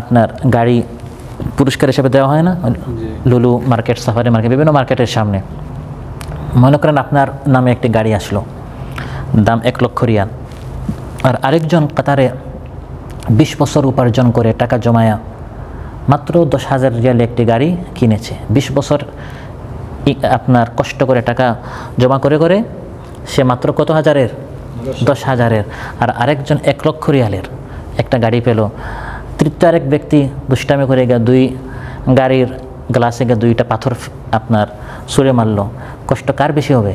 আপনার গাড়ি পুরস্কার হিসেবে দেওয়া হয় না? লুলু মার্কেট, সাফারি মার্কেট, বিভিন্ন মার্কেটের সামনে মনে করেন আপনার নামে একটি গাড়ি আসলো, দাম 1 লক্ষ রিয়াল, আর আরেকজন কাতারে 20 বছর উপার্জন করে টাকা জমায়া মাত্র 10,000 রিয়ালে একটি গাড়ি কিনেছে। 20 বছর আপনার কষ্ট করে টাকা জমা করে করে সে মাত্র কত হাজারের? 10,000-এর। আর আরেকজন 1 লক্ষ রিয়ালের একটা গাড়ি পেল। তৃতীয় আরেক ব্যক্তি দুষ্টামি করে গিয়ে 2 গাড়ির গ্লাসে গিয়ে 2টা পাথর আপনার ছুঁড়ে মারলো। কষ্ট কার বেশি হবে?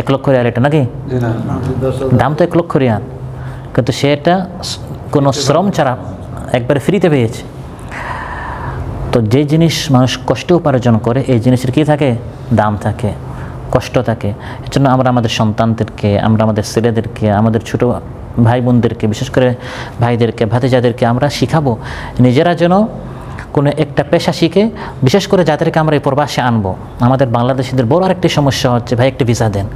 1 লক্ষ রিয়াল এটা নাকি? দাম তো 1 লক্ষ রিয়াল, কিন্তু সে এটা কোনো শ্রম ছাড়া একবারে ফ্রিতে পেয়েছে। তো যে জিনিস মানুষ কষ্ট উপার্জন করে এই জিনিসের কী থাকে? দাম থাকে, কষ্ট থাকে। এর জন্য আমরা আমাদের সন্তানদেরকে, আমরা আমাদের ছেলেদেরকে, আমাদের ছোটো ভাই বোনদেরকে, বিশেষ করে ভাইদেরকে, ভাতিজাদেরকে আমরা শিখাবো নিজেরা যেন কোনো একটা পেশা শিখে, বিশেষ করে যাদেরকে আমরা এই প্রবাসে আনবো। আমাদের বাংলাদেশিদের বড় আরেকটি সমস্যা হচ্ছে, ভাই একটি ভিসা দেন।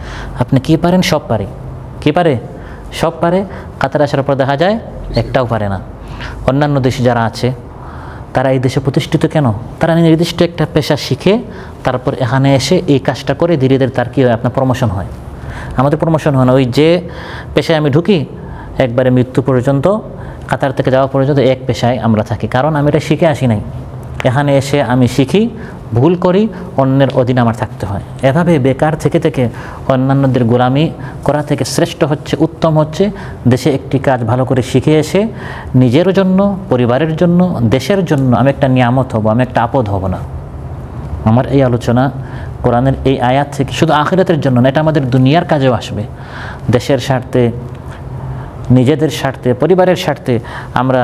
আপনি কি পারেন? সব পারে। কি পারে? সব পারে। কাতারে আসার পর দেখা যায় একটাও পারে না। অন্যান্য দেশে যারা আছে তারা এই দেশে প্রতিষ্ঠিত কেন? তারা নির্দিষ্ট একটা পেশা শিখে তারপর এখানে এসে এই কাজটা করে ধীরে ধীরে তার কী হয়? আপনার প্রমোশন হয়। আমাদের প্রমোশন হয় না। ওই যে পেশায় আমি ঢুকি একবারে মৃত্যু পর্যন্ত, কাতার থেকে যাওয়া পর্যন্ত এক পেশায় আমরা থাকি। কারণ আমি এটা শিখে আসি নাই, এখানে এসে আমি শিখি, ভুল করি, অন্যের অধীনে আমার থাকতে হয়। এভাবে বেকার থেকে থেকে অন্যান্যদের গোলামি করা থেকে শ্রেষ্ঠ হচ্ছে, উত্তম হচ্ছে দেশে একটি কাজ ভালো করে শিখে এসে নিজের জন্য, পরিবারের জন্য, দেশের জন্য আমি একটা নিয়ামত হব, আমি একটা আপদ হব না। আমার এই আলোচনা কোরআনের এই আয়াত থেকে শুধু আখিরাতের জন্য না, এটা আমাদের দুনিয়ার কাজেও আসবে। দেশের স্বার্থে, নিজেদের স্বার্থে, পরিবারের স্বার্থে আমরা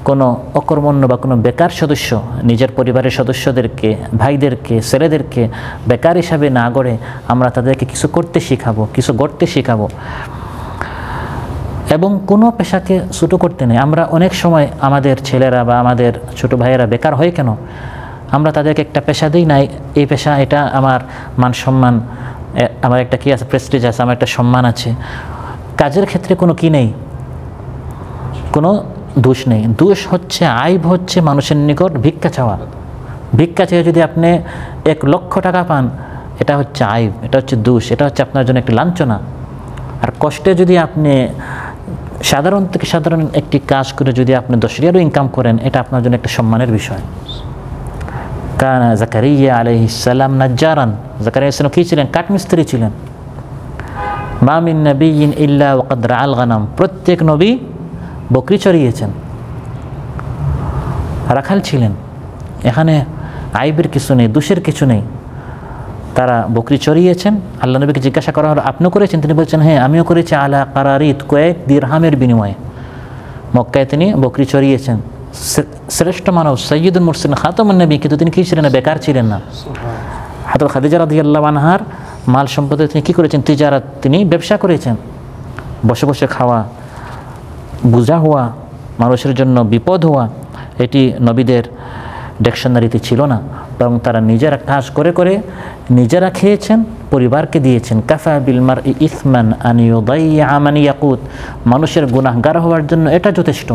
কোনো অকর্মণ্য বা কোনো বেকার সদস্য নিজের পরিবারের সদস্যদেরকে, ভাইদেরকে, ছেলেদেরকে বেকার হিসাবে না গড়ে আমরা তাদেরকে কিছু করতে শেখাবো, কিছু গড়তে শেখাবো। এবং কোনো পেশাকে ছোটো করতে নেই। আমরা অনেক সময় আমাদের ছেলেরা বা আমাদের ছোটো ভাইয়েরা বেকার হয় কেন? আমরা তাদেরকে একটা পেশা দিই না, এই পেশা, এটা আমার মান সম্মান, আমার একটা কী আছে, প্রেস্টিজ আছে, আমার একটা সম্মান আছে। কাজের ক্ষেত্রে কোনো কি নেই, কোনো দোষ নেই। দোষ হচ্ছে, আইব হচ্ছে মানুষের নিকট ভিক্ষা চাওয়া। ভিক্ষা চেয়ে যদি আপনি 1 লক্ষ টাকা পান, এটা হচ্ছে আইব, এটা হচ্ছে দোষ, এটা হচ্ছে আপনার জন্য একটি লাঞ্ছনা। আর কষ্টে যদি আপনি সাধারণ থেকে সাধারণ একটি কাজ করে যদি আপনি 10 রিয়ালও ইনকাম করেন, এটা আপনার জন্য একটা সম্মানের বিষয়। কানা জাকারিয়া আলাইহিস সালাম নাজ্জারান, জাকারিয়া আলাইহিস সালাম কী ছিলেন? কাঠমিস্ত্রি ছিলেন। মা মিন নবিয়্যিন ইল্লা ওয়াকাদ রাআল গানাম, প্রত্যেক নবী বকরি চড়িয়েছেন, রাখাল ছিলেন। এখানে আইবের কিছু নেই, দোষের কিছু নেই। তারা বকরি চড়িয়েছেন। আল্লাহ নবীকে জিজ্ঞাসা করা হলো, আপনিও করেছেন? তিনি বলছেন, হ্যাঁ আমিও করেছি, আলা কারারিত, কয়েক দিরহামের বিনিময়ে। মক্কায় তিনি বকরি চড়িয়েছেন। শ্রেষ্ঠ মানব, সৈয়দুল মুরসালিন, খাতামুন নবী, কিন্তু তিনি কী ছিলেন না? বেকার ছিলেন না। হযরত খাদিজা রাদিয়াল্লাহু আনহার মাল সম্পদে তিনি কী করেছেন? তিজারাত, তিনি ব্যবসা করেছেন। বসে বসে খাওয়া, বোঝা হওয়া, মানুষের জন্য বিপদ হওয়া, এটি নবীদের ডিকশনারিতে ছিল না। বরং তারা নিজেরা কাজ করে করে নিজেরা খেয়েছেন, পরিবারকে দিয়েছেন। কাফা বিল মারই ইসমান আন ইউদাইয়া মান ইয়াকুত, মানুষের গুনাহগার হওয়ার জন্য এটা যথেষ্ট।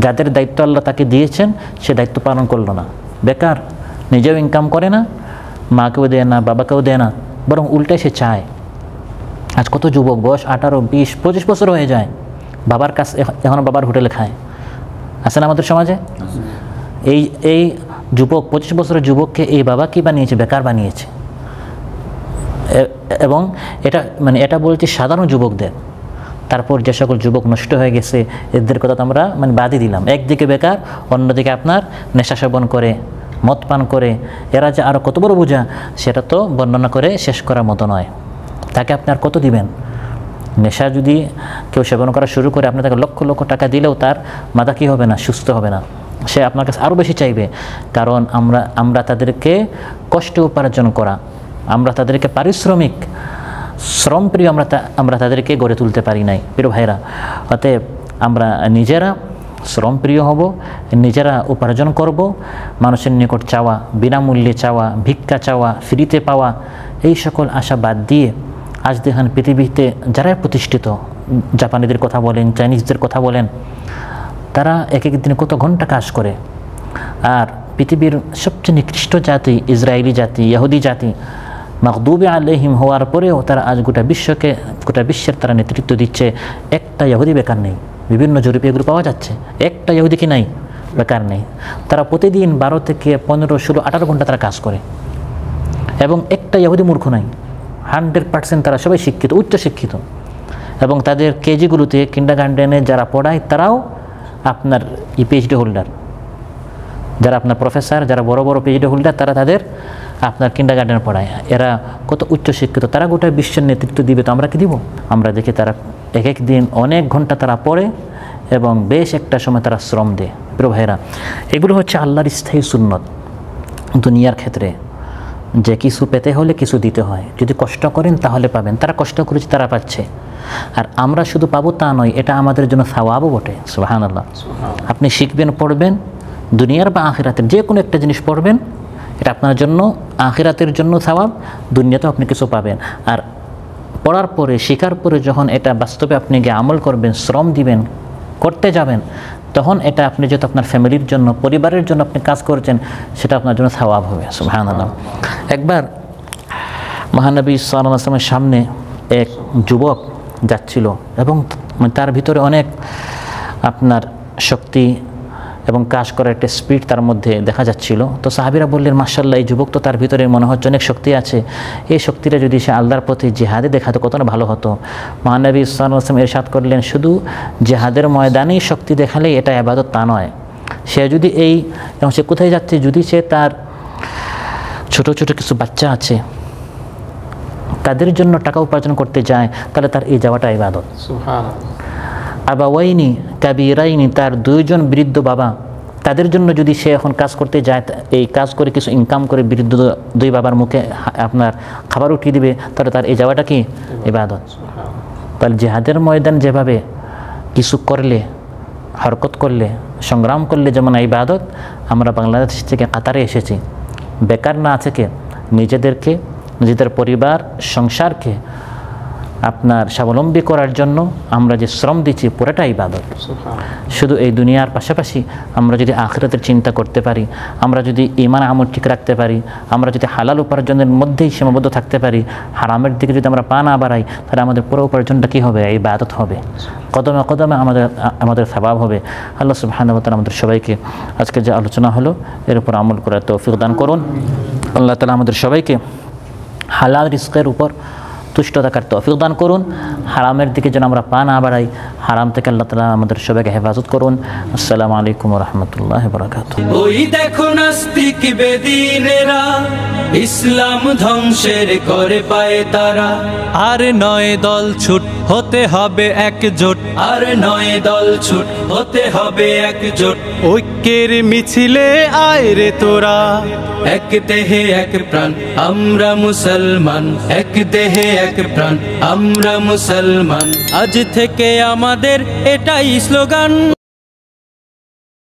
যাদের দায়িত্ব আল্লাহ তাকে দিয়েছেন সে দায়িত্ব পালন করলো না, বেকার, নিজেও ইনকাম করে না, মাকেও দেয় না, বাবাকেও দেয় না, বরং উল্টে সে চায়। আজ কত যুবক বয়স 18, 20, 25 বছর হয়ে যায়, বাবার কাছে এখনও বাবার হোটেলে খায়। আছে না আমাদের সমাজে? এই যুবক, 25 বছরের যুবককে এই বাবা কী বানিয়েছে? বেকার বানিয়েছে। এবং এটা বলছি সাধারণ যুবকদের। তারপর যে সকল যুবক নষ্ট হয়ে গেছে এদের কথা তো আমরা বাদই দিলাম। একদিকে বেকার, অন্যদিকে আপনার নেশা সেবন করে, মদ পান করে, এরা যে আরও কত বড় বোঝা সেটা তো বর্ণনা করে শেষ করার মতো নয়। তাকে আপনি আর কত দিবেন? নেশা যদি কেউ সেবন করা শুরু করে, আপনি তাকে লক্ষ লক্ষ টাকা দিলেও তার মাথা কী হবে না? সুস্থ হবে না। সে আপনার কাছে আরও বেশি চাইবে, কারণ আমরা তাদেরকে কষ্ট উপার্জন করা, আমরা তাদেরকে পারিশ্রমিক শ্রমপ্রিয় আমরা তাদেরকে গড়ে তুলতে পারি নাই প্রিয় ভাইরা। অতএব আমরা নিজেরা শ্রমপ্রিয় হব, নিজেরা উপার্জন করব, মানুষের নিকট চাওয়া, বিনামূল্যে চাওয়া, ভিক্ষা চাওয়া, ফ্রিতে পাওয়া, এই সকল আশা বাদ দিয়ে আজ দেখেন পৃথিবীতে যারাই প্রতিষ্ঠিত, জাপানিদের কথা বলেন, চাইনিজদের কথা বলেন, তারা এক এক দিনে কত ঘন্টা কাজ করে। আর পৃথিবীর সবচেয়ে নিকৃষ্ট জাতি ইসরায়েলি জাতি, ইহুদি জাতি, মাগদুবি আলাইহিম হওয়ার পরেও তারা আজ গোটা বিশ্বের তারা নেতৃত্ব দিচ্ছে। একটা ইহুদি বেকার নেই, বিভিন্ন জরিপে এগুলো পাওয়া যাচ্ছে, একটা ইহুদি কি নাই, বেকার নেই। তারা প্রতিদিন 12 থেকে 15, 16, 18 ঘন্টা তারা কাজ করে, এবং একটা ইহুদি মূর্খ নাই। 100% তারা সবাই শিক্ষিত, উচ্চ শিক্ষিত, এবং তাদের কেজিগুলোতে কিন্ডারগার্টেনে যারা পড়ায় তারাও আপনার পিএইচডি হোল্ডার, যারা আপনার প্রফেসর, যারা বড় বড় পিএইচডি হোল্ডার, তারা তাদের আপনার কিন্ডারগার্টেনে পড়ায়। এরা কত উচ্চ শিক্ষিত, তারা গোটা বিশ্বের নেতৃত্ব দিবে, তো আমরা কি দিব? আমরা দেখি তারা এক এক দিন অনেক ঘন্টা তারা পড়ে এবং বেশ একটা সময় তারা শ্রম দেয়। প্রিয় ভাইরা, এগুলো হচ্ছে আল্লাহর স্থায়ী সুন্নত দুনিয়ার ক্ষেত্রে, যে কিছু পেতে হলে কিছু দিতে হয়, যদি কষ্ট করেন তাহলে পাবেন। তারা কষ্ট করেছে, তারা পাচ্ছে। আর আমরা শুধু পাবো তা নয়, এটা আমাদের জন্য সওয়াবও বটে। সুবহানাল্লাহ। আপনি শিখবেন, পড়বেন, দুনিয়ার বা আখিরাতের যে কোনো একটা জিনিস পড়বেন, এটা আপনার জন্য আখিরাতের জন্য সওয়াব, দুনিয়াতেও আপনি কিছু পাবেন। আর পড়ার পরে, শেখার পরে যখন এটা বাস্তবে আপনি গিয়ে আমল করবেন, শ্রম দিবেন, করতে যাবেন, তখন এটা আপনি যেহেতু আপনার ফ্যামিলির জন্য, পরিবারের জন্য আপনি কাজ করছেন, সেটা আপনার জন্য সওয়াব হবে। সুবহানাল্লাহ। একবার মহানবী সাল্লাল্লাহু আলাইহি ওয়াসাল্লামের সামনে এক যুবক যাচ্ছিল এবং তার ভিতরে অনেক আপনার শক্তি এবং কাজ করার একটা স্পিড তার মধ্যে দেখা যাচ্ছিল। তো সাহাবীরা বললেন, মাশাআল্লাহ, এই যুবক তো তার ভিতরে মনে হচ্ছে অনেক শক্তি আছে, এই শক্তিটা যদি সে আল্লাহর পথে জিহাদে দেখাতো কত না ভালো হতো। মহানবী সাল্লাল্লাহু আলাইহি ওয়াসাল্লাম ইরশাদ করলেন, শুধু জিহাদের ময়দানেই শক্তি দেখালেই এটা ইবাদত তা নয়। সে যদি এবং সে কোথায় যাচ্ছে, যদি সে তার ছোট ছোট কিছু বাচ্চা আছে তাদের জন্য টাকা উপার্জন করতে যায়, তাহলে তার এই যাওয়াটা ইবাদত। আবাওয়াইনি কাবীরাইনি, তার 2 জন বৃদ্ধ বাবা, তাদের জন্য যদি সে এখন কাজ করতে যায়, এই কাজ করে কিছু ইনকাম করে বৃদ্ধ 2 বাবার মুখে আপনার খাবার উঠিয়ে দিবে, তাহলে তার এই যাওয়াটা কি ইবাদত। তাহলে জিহাদের ময়দান যেভাবে কিছু করলে, হরকত করলে, সংগ্রাম করলে যেমন ইবাদত, আমরা বাংলাদেশ থেকে কাতারে এসেছি বেকার না থেকে নিজেদেরকে, নিজেদের পরিবার, সংসারকে আপনার স্বাবলম্বী করার জন্য আমরা যে শ্রম দিচ্ছি পুরোটা ইবাদত। শুধু এই দুনিয়ার পাশাপাশি আমরা যদি আখিরাতের চিন্তা করতে পারি, আমরা যদি ঈমান আমল ঠিক রাখতে পারি, আমরা যদি হালাল উপার্জনের মধ্যেই সীমাবদ্ধ থাকতে পারি, হারামের দিকে যদি আমরা পা না বাড়াই, তাহলে আমাদের পুরো উপার্জনটা কী হবে? ইবাদত হবে। কদমে কদমে আমাদের সওয়াব হবে। আল্লাহ সুবহানাহু ওয়া তাআলা আমাদের সবাইকে আজকে যে আলোচনা হলো এর উপর আমল করার তৌফিক দান করুন। আল্লাহ তাআলা আমাদের সবাইকে হালাল রিজকের উপর তুষ্ট থাকার তৌফিক দান করুন। হারামের দিকে যেন আমরা পা না বাড়াই, হারাম থেকে আল্লাহ তাআলা আমাদের সবাইকে হেফাজত করুন। আসসালামু আলাইকুম ওয়া রাহমাতুল্লাহি ওয়া বারাকাতুহু। ওই দেখো নাস্তিক বেদিনেরা ইসলাম ধ্বংসের করে পায় তারা। আর নয় দল ছুট, হতে হবে একজোট। আর নয় দল ছুট, হতে হবে একজোট। ঐক্যের মিছিলে আয় রে তোরা, এক দেহে এক প্রাণ আমরা মুসলমান। এক দেহে এক প্রাণ আমরা মুসলমান। আজ থেকে আমাদের এটাই স্লোগান।